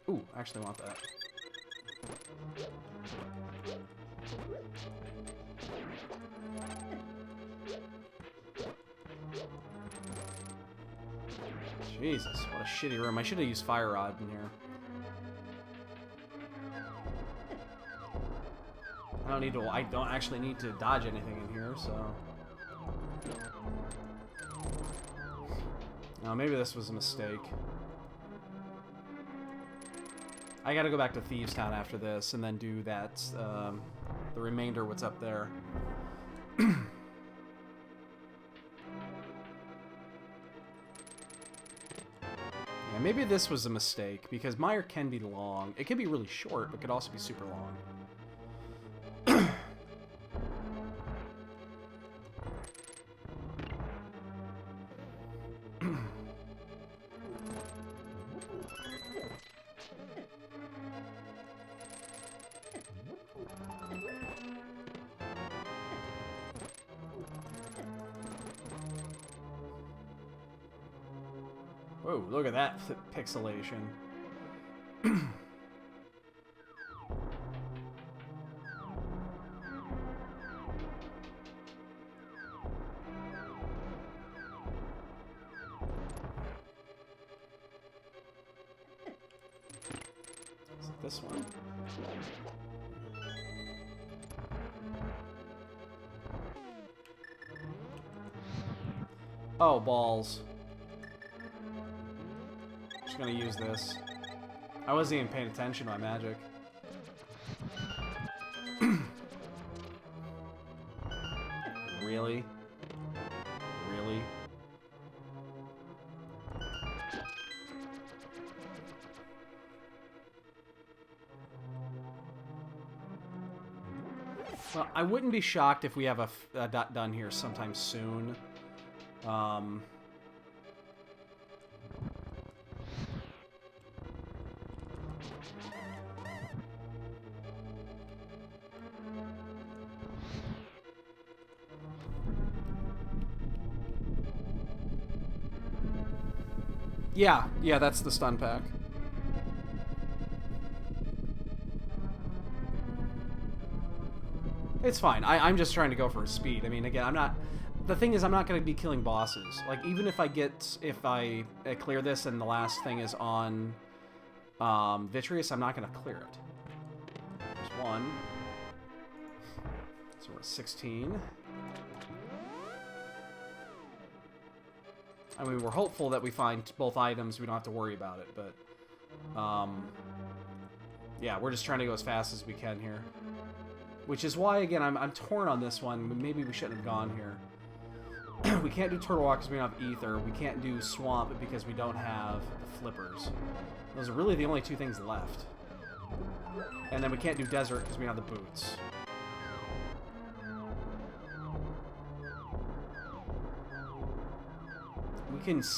Ooh, I actually want that. Jesus, what a shitty room. I should have used Fire Rod in here. I don't actually need to dodge anything in here, so... No, maybe this was a mistake. I gotta go back to Thieves Town after this, and then do that, the remainder what's up there. Yeah, maybe this was a mistake, because Mire can be long. It can be really short, but could also be super long. Whoa, look at that pixelation. Is it this one? Oh, balls. Just gonna use this. I wasn't even paying attention to my magic. Really? Really? Well, I wouldn't be shocked if we have a dot done here sometime soon. Yeah, that's the stun pack. It's fine. I'm just trying to go for a speed. I mean, again, I'm not... The thing is, I'm not going to be killing bosses. Like, even if I clear this and the last thing is on Vitreous, I'm not going to clear it. There's one. So we're at 16. I mean, we're hopeful that we find both items. We don't have to worry about it, but... yeah, we're just trying to go as fast as we can here. Which is why, again, I'm torn on this one. Maybe we shouldn't have gone here. We can't do Turtle Walk because we don't have Ether. We can't do Swamp because we don't have the Flippers. Those are really the only two things left. And then we can't do Desert because we don't have the Boots.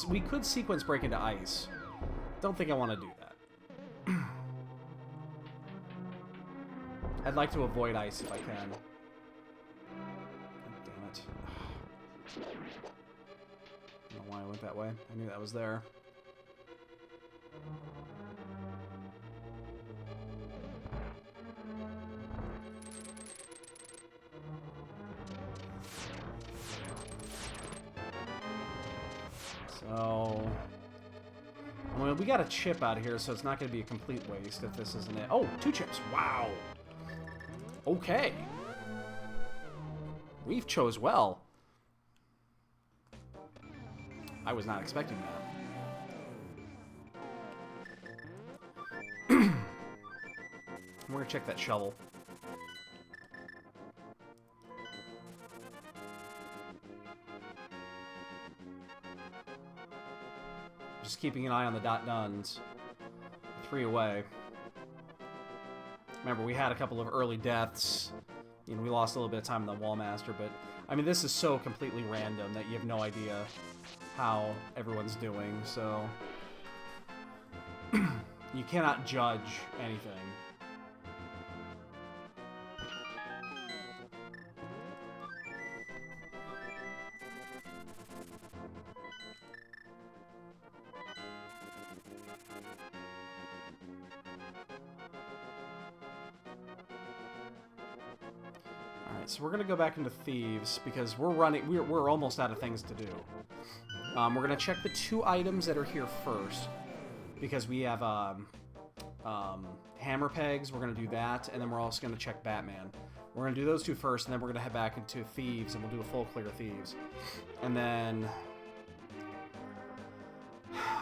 We could sequence break into Ice. Don't think I want to do that. I'd like to avoid Ice if I can. God damn it. I don't know why I went that way. I knew that was there. So... I mean, we got a chip out of here, so it's not going to be a complete waste if this isn't it. Oh, 2 chips. Wow. Okay. We've chose well. I was not expecting that. We're going to check that shovel. Just keeping an eye on the dot-duns. 3 away. Remember, we had a couple of early deaths. You know, we lost a little bit of time in the Wallmaster, but... I mean, this is so completely random that you have no idea how everyone's doing, so... you cannot judge anything. So we're gonna go back into Thieves because we're almost out of things to do. We're gonna check the 2 items that are here first because we have hammer pegs. We're gonna do that, and then we're also gonna check Batman. We're gonna do those 2 first, and then we're gonna head back into Thieves, and we'll do a full clear of Thieves. And then,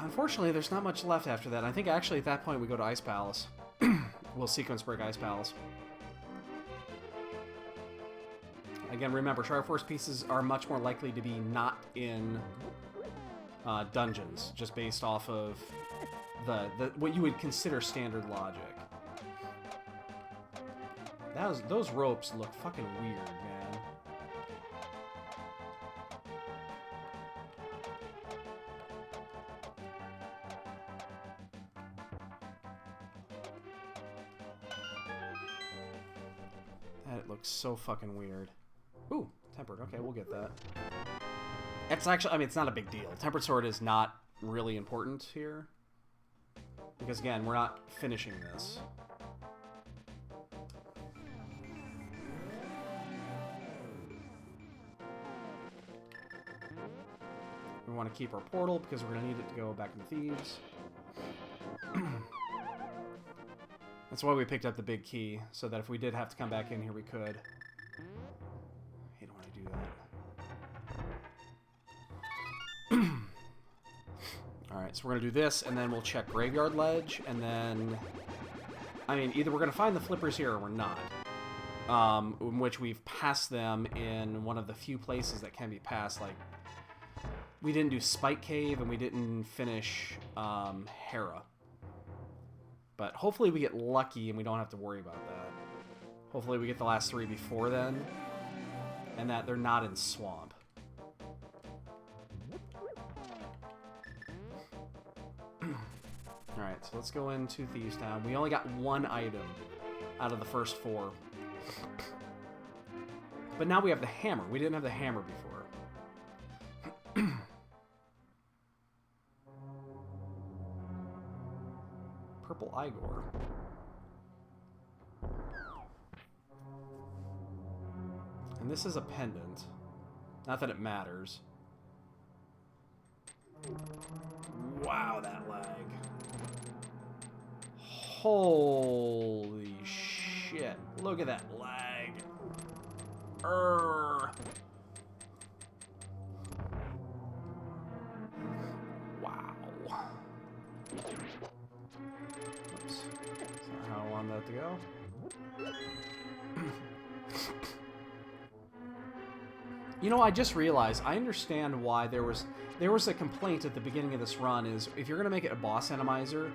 unfortunately, there's not much left after that. I think actually at that point we go to Ice Palace. We'll sequence break Ice Palace. Again, remember, Triforce pieces are much more likely to be not in dungeons, just based off of the what you would consider standard logic. Those ropes look fucking weird, man. That looks so fucking weird. Ooh, tempered. Okay, we'll get that. It's actually, I mean, it's not a big deal. Tempered sword is not really important here. Because, again, we're not finishing this. We want to keep our portal because we're going to need it to go back into Thieves. That's why we picked up the big key, so that if we did have to come back in here, we could. Alright, so we're going to do this, and then we'll check Graveyard Ledge, and then... I mean, either we're going to find the Flippers here or we're not. In which we've passed them in one of the few places that can be passed, like... We didn't do Spike Cave, and we didn't finish Hera. But hopefully we get lucky, and we don't have to worry about that. Hopefully we get the last 3 before then, and that they're not in Swamp. Alright, so let's go into Thieves Town. We only got 1 item out of the first 4. But now we have the hammer. We didn't have the hammer before. Purple Igor. And this is a pendant. Not that it matters. Wow, that lag. Holy shit. Look at that lag. Wow. Oops. That's not how I wanted that to go. You know, I just realized, I understand why there was a complaint at the beginning of this run is, if you're going to make it a boss Enemizer,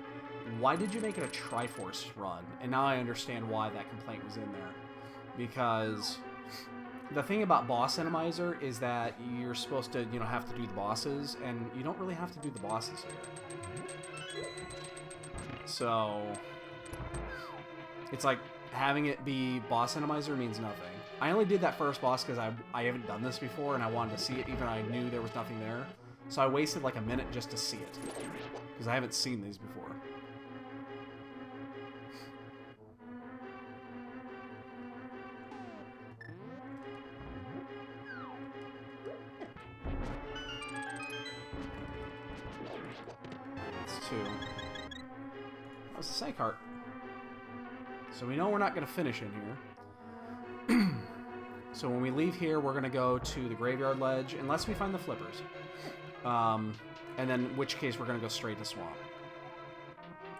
why did you make it a Triforce run? And now I understand why that complaint was in there. Because the thing about boss Enemizer is that you're supposed to, you know, have to do the bosses, and you don't really have to do the bosses here. So it's like, having it be boss Enemizer means nothing. I only did that first boss because I haven't done this before, and I wanted to see it, even though I knew there was nothing there. So I wasted like a minute just to see it, because I haven't seen these before. That's 2. That was the Psych Heart. So we know we're not going to finish in here. So when we leave here, we're going to go to the Graveyard Ledge, unless we find the Flippers. And then, in which case, we're going to go straight to Swamp.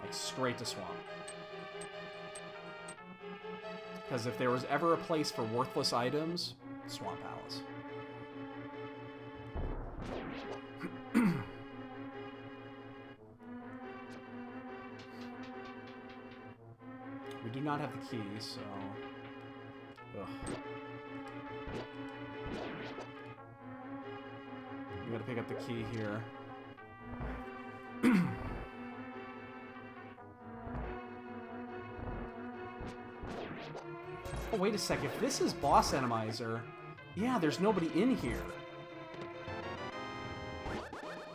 Like, straight to Swamp. Because if there was ever a place for worthless items, Swamp Palace. We do not have the key, so... Ugh. We gotta pick up the key here. Oh, wait a sec. If this is boss Enemizer, yeah, there's nobody in here.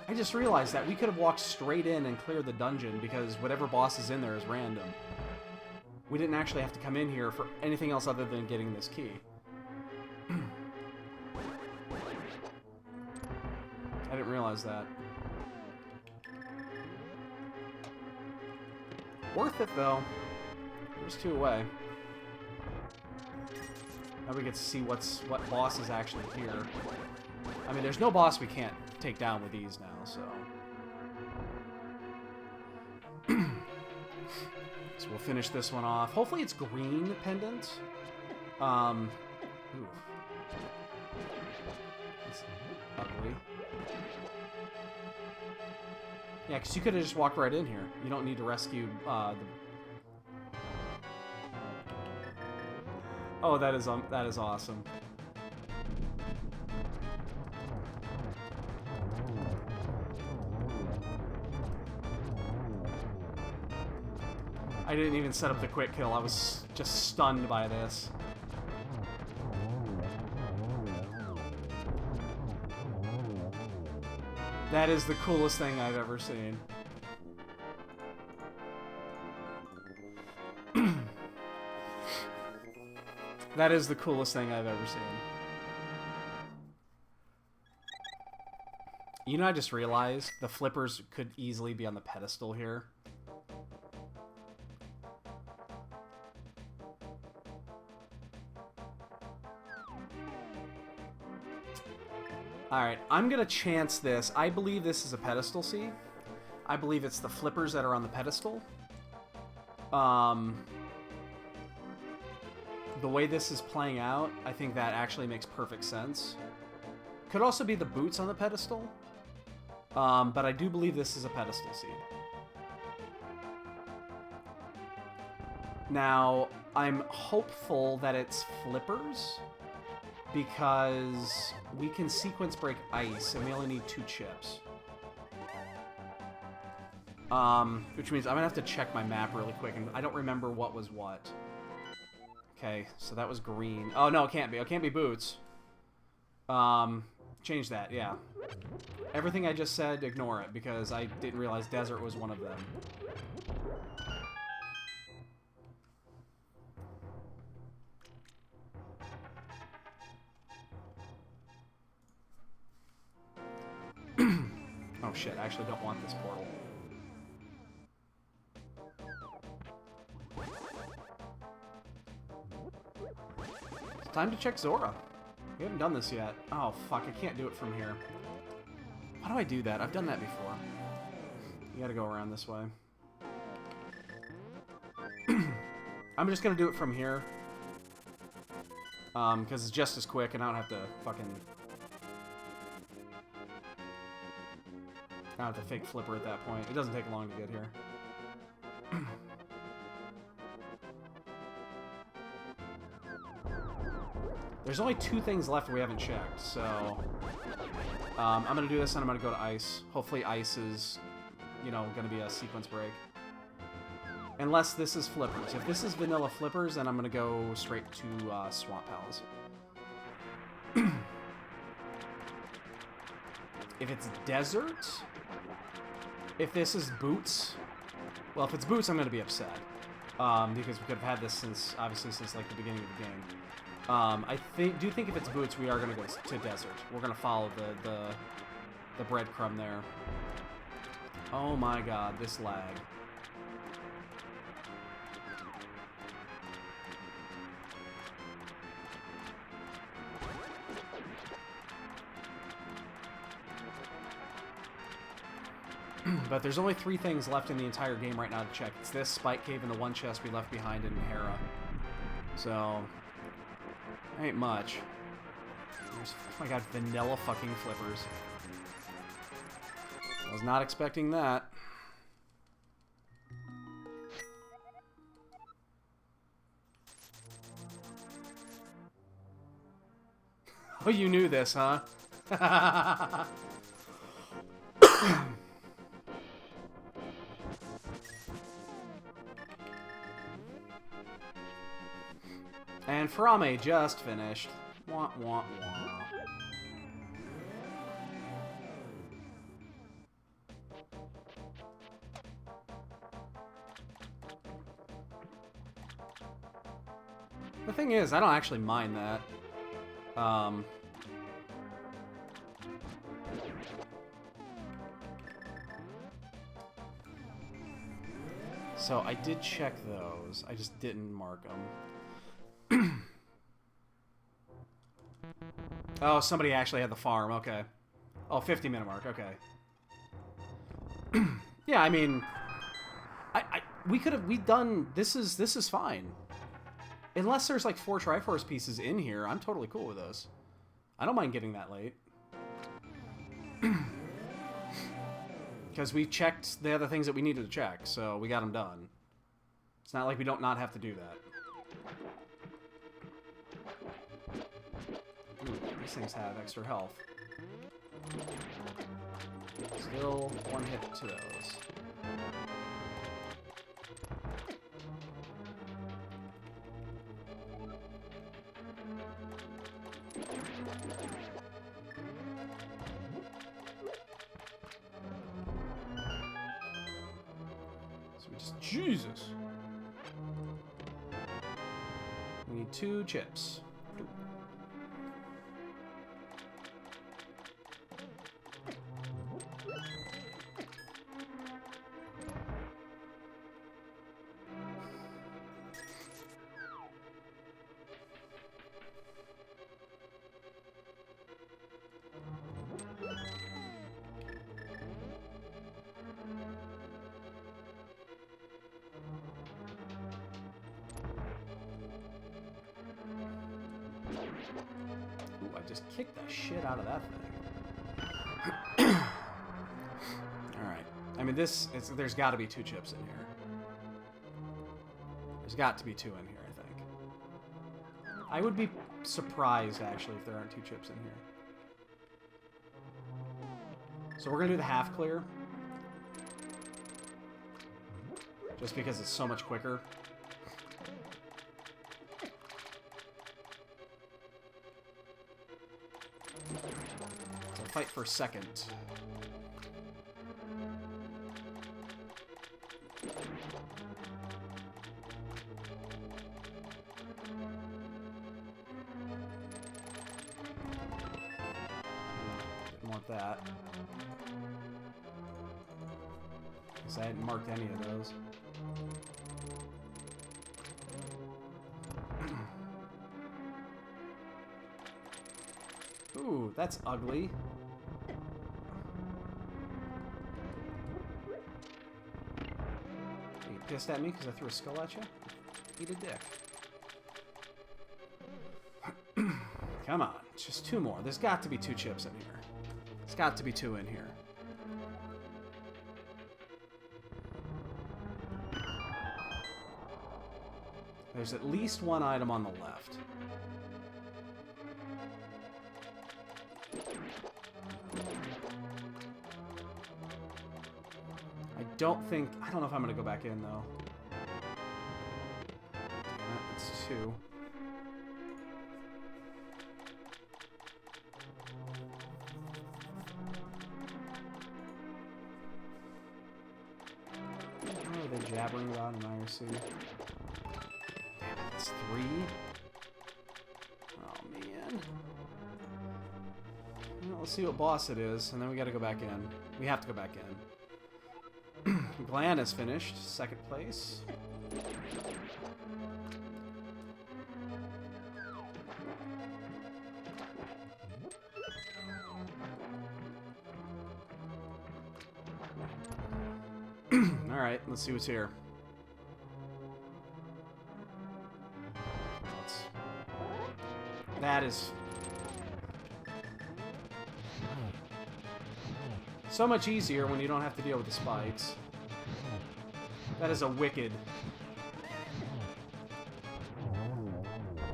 I just realized that we could have walked straight in and cleared the dungeon because whatever boss is in there is random. We didn't actually have to come in here for anything else other than getting this key. I didn't realize that. Worth it, though. There's 2 away. Now we get to see what boss is actually here. I mean, there's no boss we can't take down with these now, so... So we'll finish this one off. Hopefully it's green pendant. Oof. That's ugly. Yeah, because you could have just walked right in here. You don't need to rescue the... Oh, that is awesome. I didn't even set up the quick kill. I was just stunned by this. That is the coolest thing I've ever seen. That is the coolest thing I've ever seen. You know, I just realized the Flippers could easily be on the pedestal here. Alright, I'm gonna chance this. I believe this is a pedestal seed. I believe it's the Flippers that are on the pedestal. The way this is playing out, I think that actually makes perfect sense. Could also be the boots on the pedestal. But I do believe this is a pedestal seed. Now, I'm hopeful that it's Flippers, because we can sequence break ice, and we only need 2 chips. Which means I'm gonna have to check my map really quick, and I don't remember what was what. Okay, so that was green. Oh, no, it can't be. It can't be boots. Change that, yeah. Everything I just said, ignore it, because I didn't realize desert was one of them. Oh shit, I actually don't want this portal. Time to check Zora. We haven't done this yet. Oh, fuck, I can't do it from here. Why do I do that? I've done that before. You gotta go around this way. I'm just gonna do it from here. Because it's just as quick and I don't have to fucking... I don't have to fake flipper at that point. It doesn't take long to get here. There's only 2 things left we haven't checked, so... I'm gonna do this and I'm gonna go to ice. Hopefully ice is, you know, gonna be a sequence break. Unless this is flippers. If this is vanilla flippers, then I'm gonna go straight to Swamp Palace. If it's desert... If this is boots... Well, if it's boots, I'm gonna be upset. Because we could have had this since, obviously, since like the beginning of the game. I do think if it's boots, we are gonna go to desert. We're gonna follow the breadcrumb there. Oh my god, this lag. But there's only 3 things left in the entire game right now to check. It's this, Spike Cave, and the one chest we left behind in Hera. So... ain't much. There's, oh my god, vanilla fucking flippers. I was not expecting that. Oh, you knew this, huh? And Farame just finished. Wah, wah, wah. The thing is, I don't actually mind that. So I did check those. I just didn't mark them. Oh, somebody actually had the farm. Okay. Oh, 50-minute mark. Okay. Yeah, I mean, we could have done this is fine. Unless there's like 4 Triforce pieces in here, I'm totally cool with those. I don't mind getting that late. Because we checked the other things that we needed to check, so we got them done. It's not like we don't not have to do that. Ooh, these things have extra health. Still 1 hit to those. So we just... Jesus! We need 2 chips. Ooh, I just kicked the shit out of that thing. Alright. I mean, there's got to be 2 chips in here. There's got to be 2 in here, I think. I would be surprised, actually, if there aren't 2 chips in here. So we're going to do the half clear. Just because it's so much quicker. So fight for second. Didn't want that. Because I hadn't marked any of those. That's ugly. Are you pissed at me because I threw a skull at you? Eat a dick. Come on, just 2 more. There's got to be 2 chips in here. There's got to be 2 in here. There's at least 1 item on the left. I don't know if I'm going to go back in, though. Damn it, it's 2. What are they jabbering about in IRC? Damn it, it's 3? Oh, man. Well, let's see what boss it is, and then we gotta go back in. We have to go back in. Glan is finished. 2nd place. Alright, let's see what's here. That is... so much easier when you don't have to deal with the spikes. That is a wicked...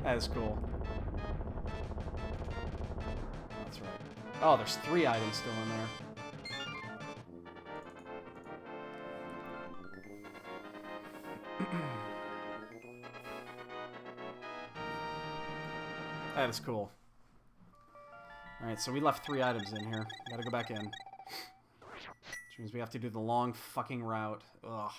That is cool. That's right. Oh, there's 3 items still in there. That is cool. Alright, so we left 3 items in here. Gotta go back in. Which means we have to do the long fucking route. Ugh.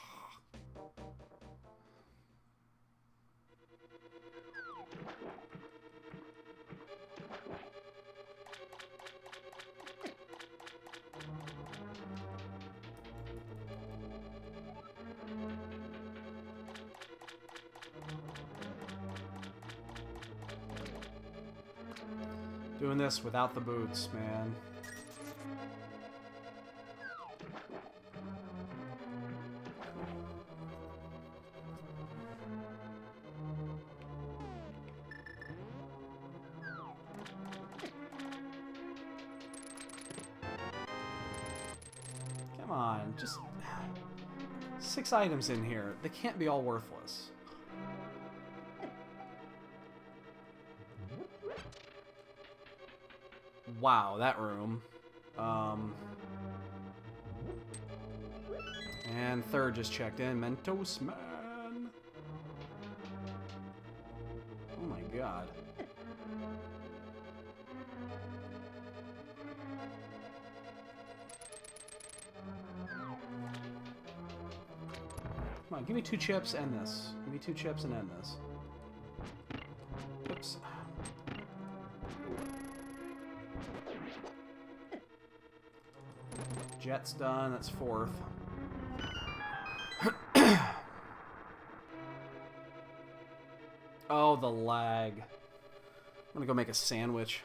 Doing this without the boots, man. Come on, just 6 items in here. They can't be all worthless. Wow, that room. And 3rd just checked in. Mentos Man. Oh my god. Come on, give me 2 chips and this. Give me 2 chips and end this. Oops. Jet's done, that's 4th. Oh, the lag. I'm gonna go make a sandwich.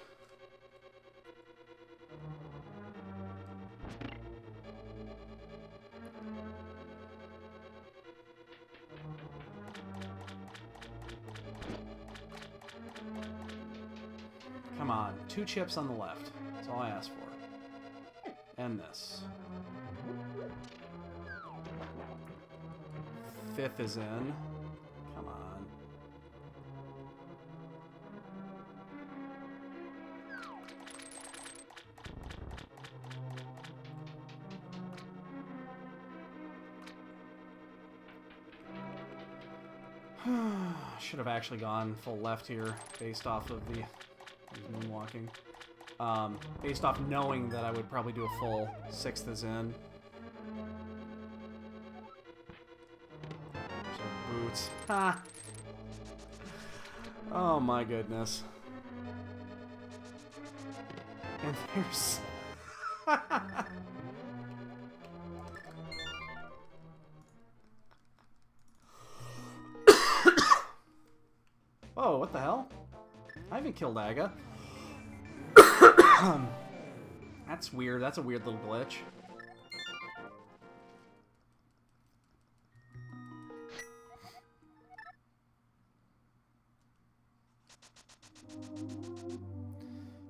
Come on, 2 chips on the left. That's all I asked for. And this. 5th is in. Come on. Should have actually gone full left here based off of the moonwalking. Based off knowing that I would probably do a full. 6th is in. So boots. Ha! Oh my goodness. And there's... Whoa, what the hell? I haven't killed Aga. That's weird. That's a weird little glitch.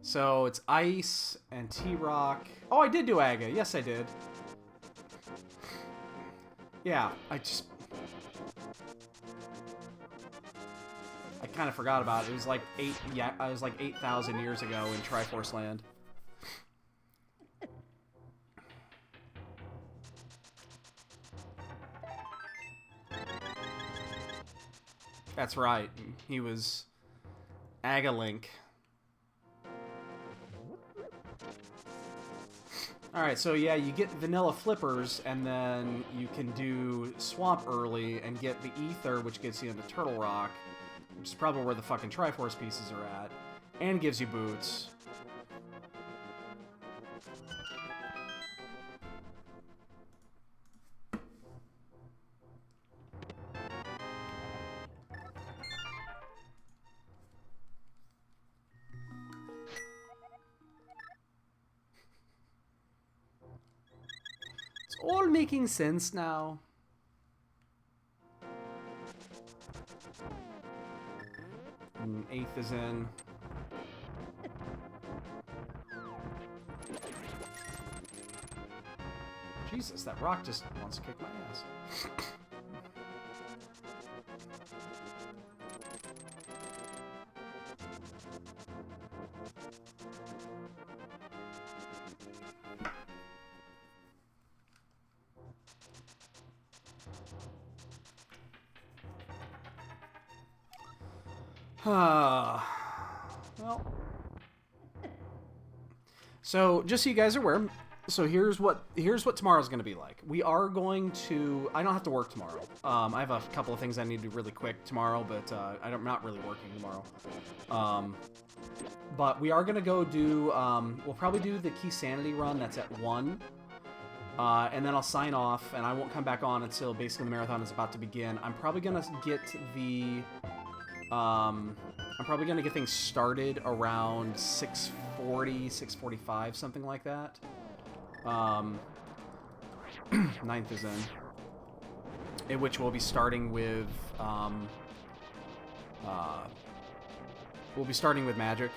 So it's Ice and T-Rock. Oh, I did do Aga. Yes, I did. Yeah, I kind of forgot about it. It was like 8,000 years ago in Triforce Land. That's right. He was Aga Link. Alright, so yeah, you get vanilla flippers, and then you can do Swamp early and get the Ether, which gets you into Turtle Rock, which is probably where the fucking Triforce pieces are at, and gives you boots. It's all making sense now. And 8th is in. Jesus, that rock just wants to kick my ass. Well, so just so you guys are aware, so here's what tomorrow's going to be like. We are going to. I don't have to work tomorrow. I have a couple of things I need to do really quick tomorrow, but I'm not really working tomorrow. But we are going to go do. We'll probably do the Key Sanity run. That's at 1. And then I'll sign off, and I won't come back on until basically the marathon is about to begin. I'm probably going to get the. I'm probably going to get things started around 6:40, 6:45, something like that. 9th is in which we'll be starting with, Magic,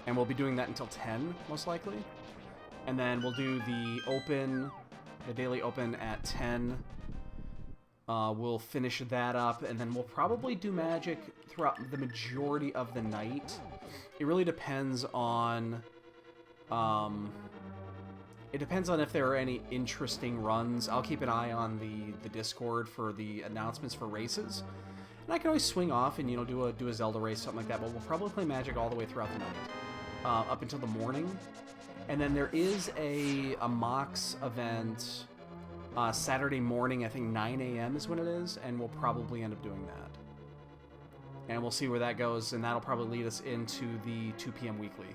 and we'll be doing that until 10, most likely. And then we'll do the daily open at 10. We'll finish that up, and then we'll probably do Magic throughout the majority of the night. It really depends on, if there are any interesting runs. I'll keep an eye on the Discord for the announcements for races, and I can always swing off and do a Zelda race, something like that. But we'll probably play Magic all the way throughout the night, up until the morning, and then there is a Mox event. Saturday morning, I think 9 a.m. is when it is, and we'll probably end up doing that. And we'll see where that goes, and that'll probably lead us into the 2 p.m. weekly.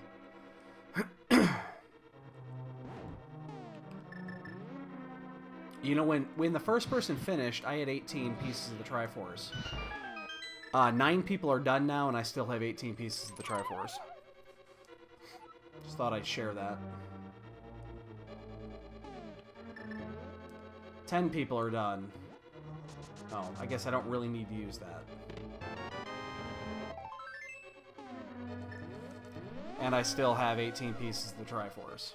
When the first person finished, I had 18 pieces of the Triforce. 9 people are done now, and I still have 18 pieces of the Triforce. Just thought I'd share that. 10 people are done. Oh, I guess I don't really need to use that. And I still have 18 pieces of the Triforce.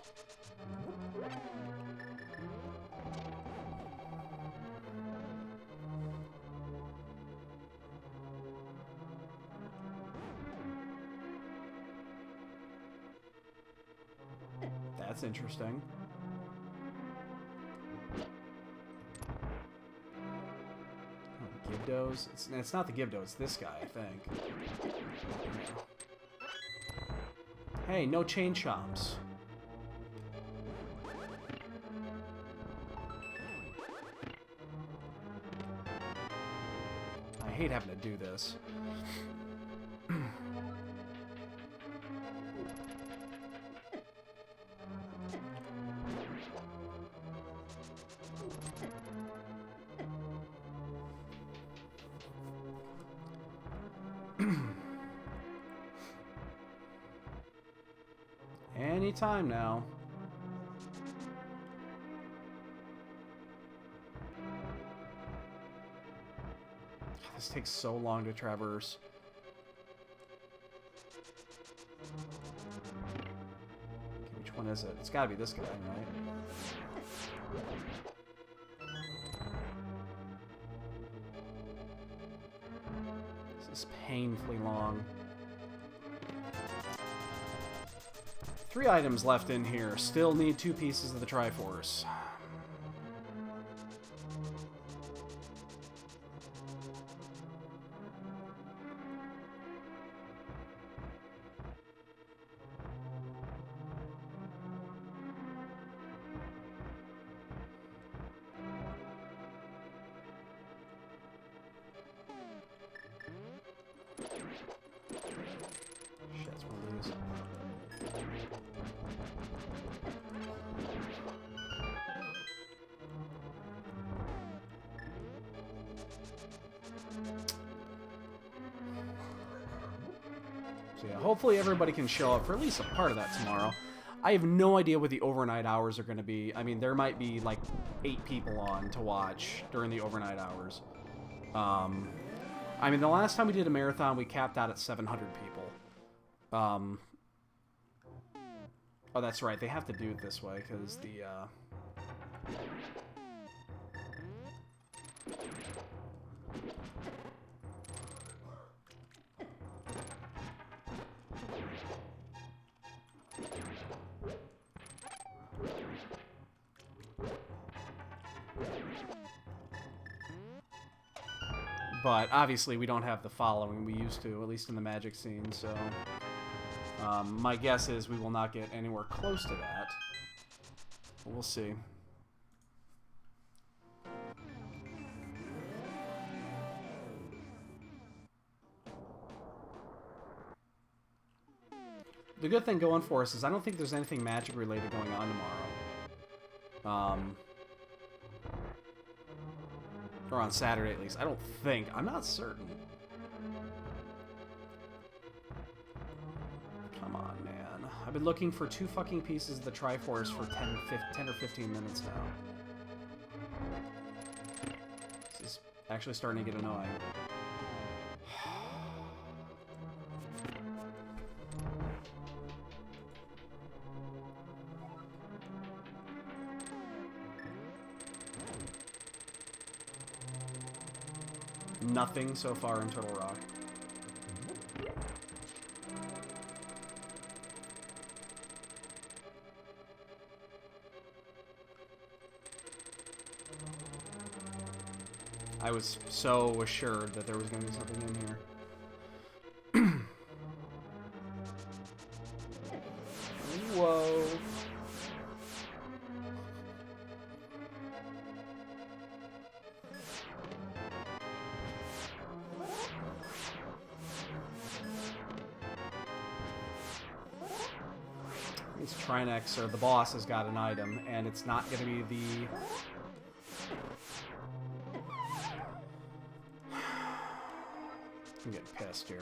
That's interesting. Gibdos? It's not the Gibdo, it's this guy, I think. Hey, no chain chomps. I hate having to do this. Anytime now. God, this takes so long to traverse. Okay, which one is it? It's gotta be this guy, right? This is painfully long. 3 items left in here. Still need 2 pieces of the Triforce. Shit, it's one of these. So yeah, hopefully everybody can show up for at least a part of that tomorrow. I have no idea what the overnight hours are going to be. I mean, there might be like 8 people on to watch during the overnight hours. I mean, the last time we did a marathon, we capped out at 700 people. Oh, that's right. They have to do it this way because the... But obviously we don't have the following we used to, at least in the Magic scene, so... my guess is we will not get anywhere close to that. But we'll see. The good thing going for us is I don't think there's anything Magic related going on tomorrow. Or on Saturday, at least. I don't think. I'm not certain. Come on, man. I've been looking for 2 fucking pieces of the Triforce for 10 or 15 minutes now. This is actually starting to get annoying. Nothing so far in Turtle Rock. I was so assured that there was going to be something in here. Whoa. It's Trinex, or the boss has got an item, and it's not going to be the... I'm getting pissed here.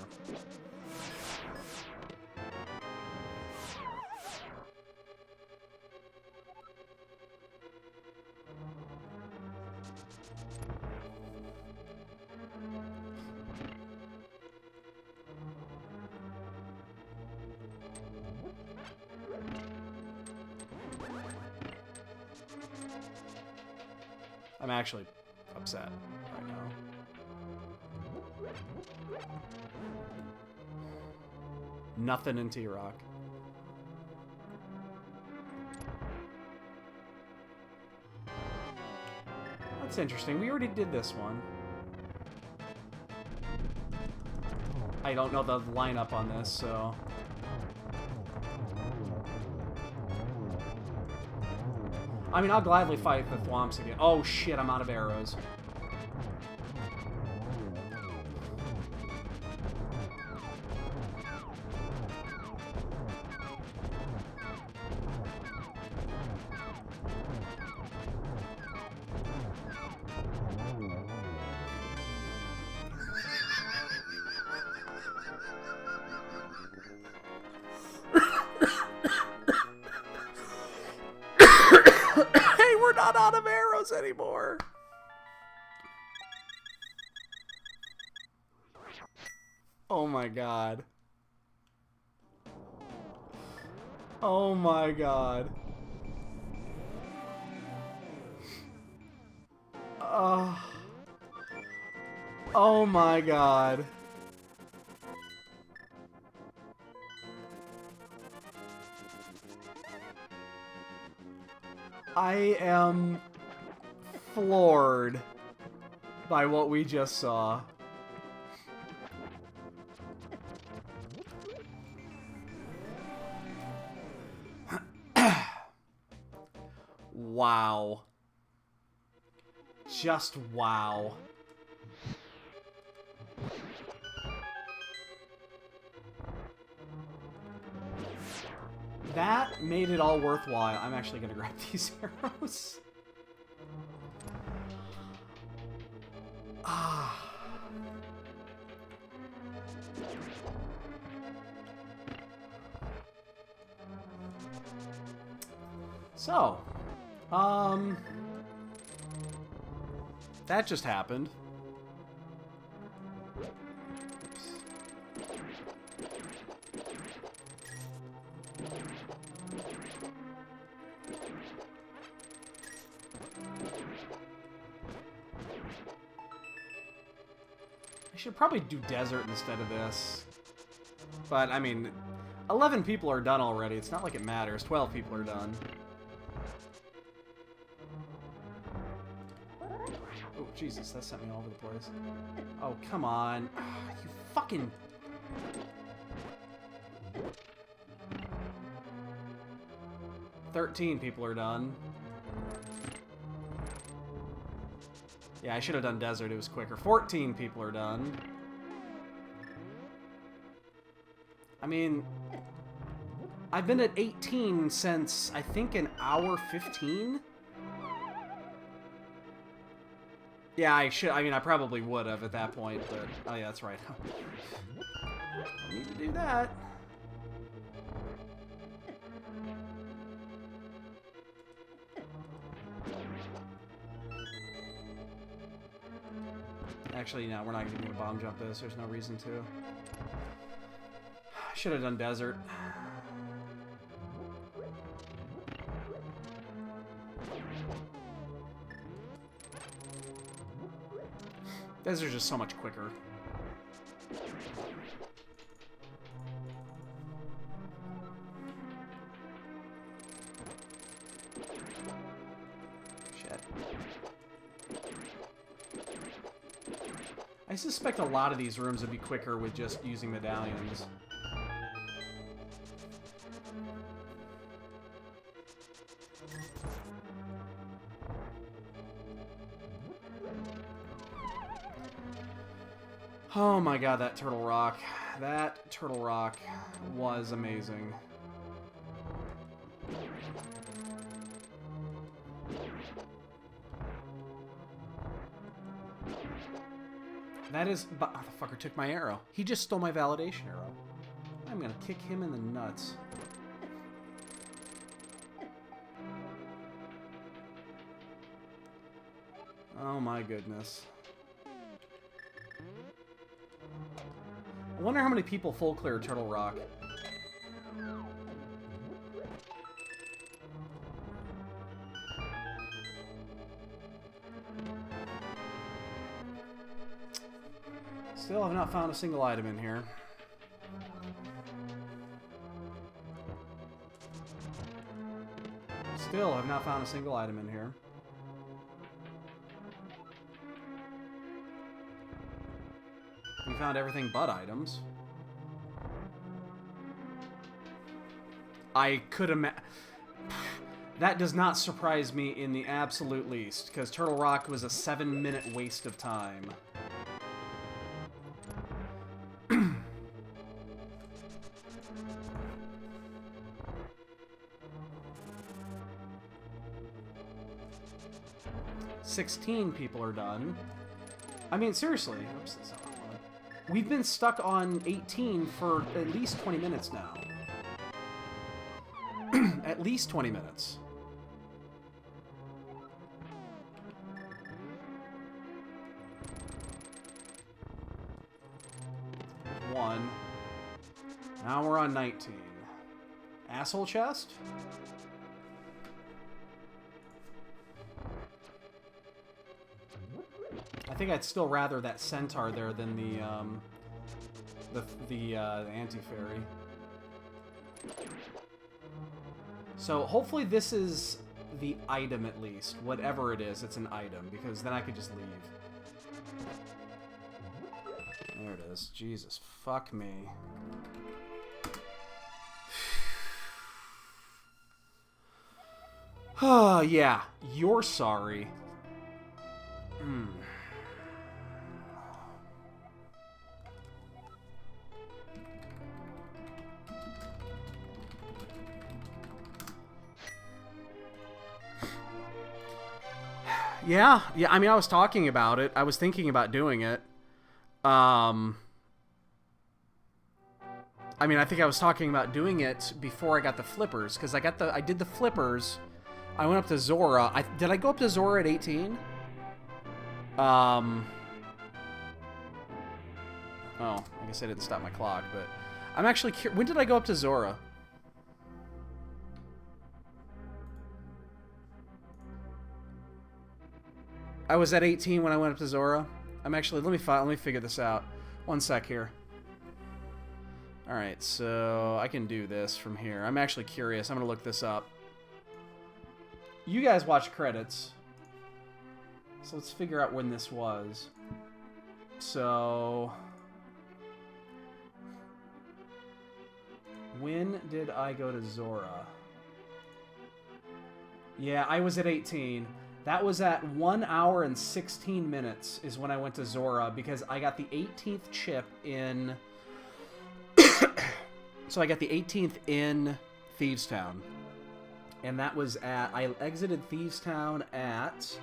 I'm actually upset right now. Nothing in T-Rock. That's interesting. We already did this one. I don't know the lineup on this, so... I mean, I'll gladly fight the Thwomps again. Oh shit, I'm out of arrows. zeros anymore. Oh my god. Oh my god. Oh my god. I am floored by what we just saw. Wow. Just wow. That made it all worthwhile. I'm actually gonna grab these arrows. Ah. So, that just happened. I should probably do desert instead of this. But, I mean, 11 people are done already. It's not like it matters. 12 people are done. Oh, Jesus, that sent me all over the place. Oh, come on. You fucking... "13 people are done. Yeah, I should have done desert. It was quicker. 14 people are done. I mean, I've been at 18 since, I think, an hour 15? Yeah, I should. I mean, I probably would have at that point, but... Oh, yeah, that's right. I need to do that. Actually, no, we're not going to do a bomb jump this. There's no reason to. I should have done desert. Desert's just so much quicker. Shit. I suspect a lot of these rooms would be quicker with just using medallions. Oh my god, that turtle rock. That turtle rock was amazing. That is... Oh, the fucker took my arrow. He just stole my validation arrow. I'm gonna kick him in the nuts. Oh my goodness. I wonder how many people full clear Turtle Rock. Still have not found a single item in here. Still have not found a single item in here. We found everything but items. I could imagine... That does not surprise me in the absolute least, because Turtle Rock was a 7-minute waste of time. "16 people are done." I mean, seriously. Oops, that's not what I wanted. We've been stuck on 18 for at least 20 minutes now. At least 20 minutes. one. Now we're on 19. Asshole chest? I think I'd still rather that centaur there than the anti-fairy. So hopefully this is the item at least. Whatever it is, it's an item, because then I could just leave. There it is. Jesus, fuck me. Oh, yeah. You're sorry. Yeah, I mean, I was talking about it. I was thinking about doing it. I mean, I think I was talking about doing it before I got the flippers, because I did the flippers. I went up to Zora. Did I go up to Zora at 18? Oh, I guess I didn't stop my clock, but I'm actually curious. When did I go up to Zora? I was at 18 when I went up to Zora. I'm actually, let me figure this out. One sec here. Alright, so I can do this from here. I'm actually curious. I'm going to look this up. You guys watch credits. So let's figure out when this was. So... when did I go to Zora? Yeah, I was at 18. That was at 1 hour and 16 minutes is when I went to Zora, because I got the 18th chip in... So I got the 18th in Thieves Town. And that was at... I exited Thieves Town at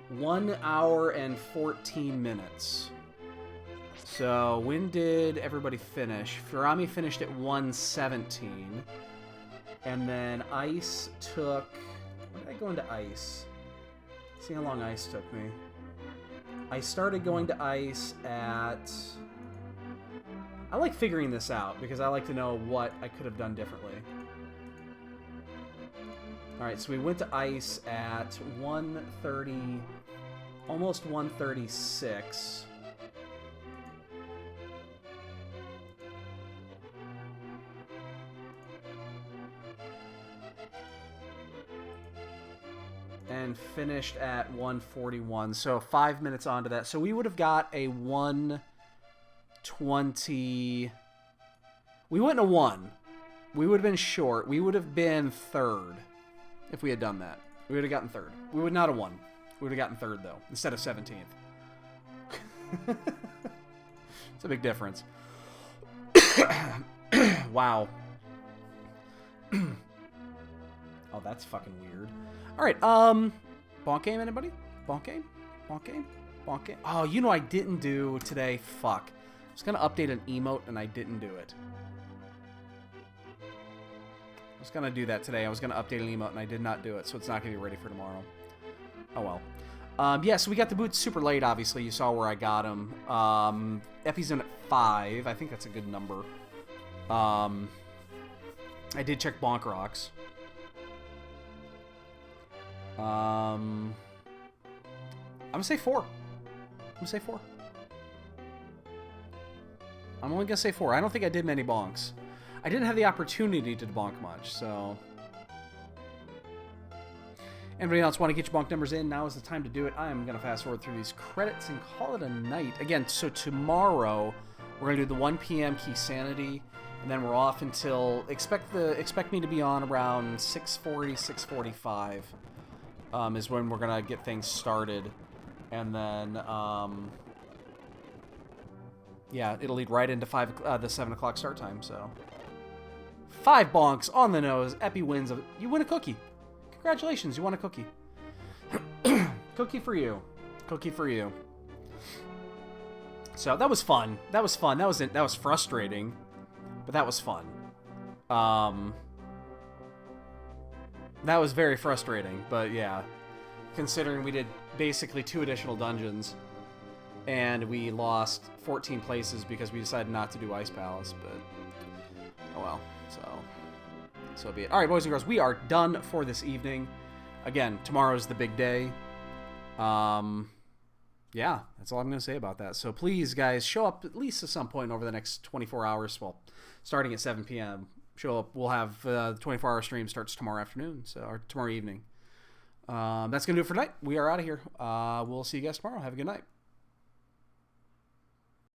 1 hour and 14 minutes. So when did everybody finish? Furami finished at 1:17. And then Ice took... when did I go into Ice? See how long Ice took me. I started going to Ice at... I like figuring this out, because I like to know what I could have done differently. Alright, so we went to Ice at 1:30... almost 1:36. And finished at 1:41, so 5 minutes onto that. So we would have got a 1:20. We wouldn't have won. We would have been short. We would have been third if we had done that. We would have gotten third. We would not have won. We would have gotten third, though, instead of 17th. It's a big difference. Wow. Oh, that's fucking weird. Alright, bonk game, anybody? Bonk game? Bonk game? Bonk game? Oh, you know I didn't do today? Fuck. I was gonna update an emote and I didn't do it. I was gonna do that today. I was gonna update an emote and I did not do it, so it's not gonna be ready for tomorrow. Oh well. Yeah, so we got the boots super late, obviously. You saw where I got them. Epi's in at 5. I think that's a good number. I did check Bonk Rocks. I'm gonna say 4. I'm gonna say 4. I'm only gonna say 4. I don't think I did many bonks. I didn't have the opportunity to bonk much, so... Anybody else want to get your bonk numbers in? Now is the time to do it. I am gonna fast forward through these credits and call it a night. Again, so tomorrow we're gonna do the 1 p.m. Key Sanity, and then we're off until... Expect me to be on around 6:40, 6:45. Is when we're gonna get things started, and then yeah, it'll lead right into the 7 o'clock start time. So 5 bonks on the nose. Epi wins. You win a cookie. Congratulations, you won a cookie. Cookie for you. Cookie for you. So that was fun. That was fun. That was frustrating, but that was fun. That was very frustrating, but yeah. Considering we did basically 2 additional dungeons. and we lost 14 places because we decided not to do Ice Palace, but oh well, so be it. All right, boys and girls, we are done for this evening. Again, tomorrow's the big day. Yeah, that's all I'm going to say about that. So please, guys, show up at least at some point over the next 24 hours. Well, starting at 7 p.m. Show up. We'll have the 24-hour stream starts tomorrow afternoon, or tomorrow evening. That's going to do it for tonight. We are out of here. We'll see you guys tomorrow. Have a good night.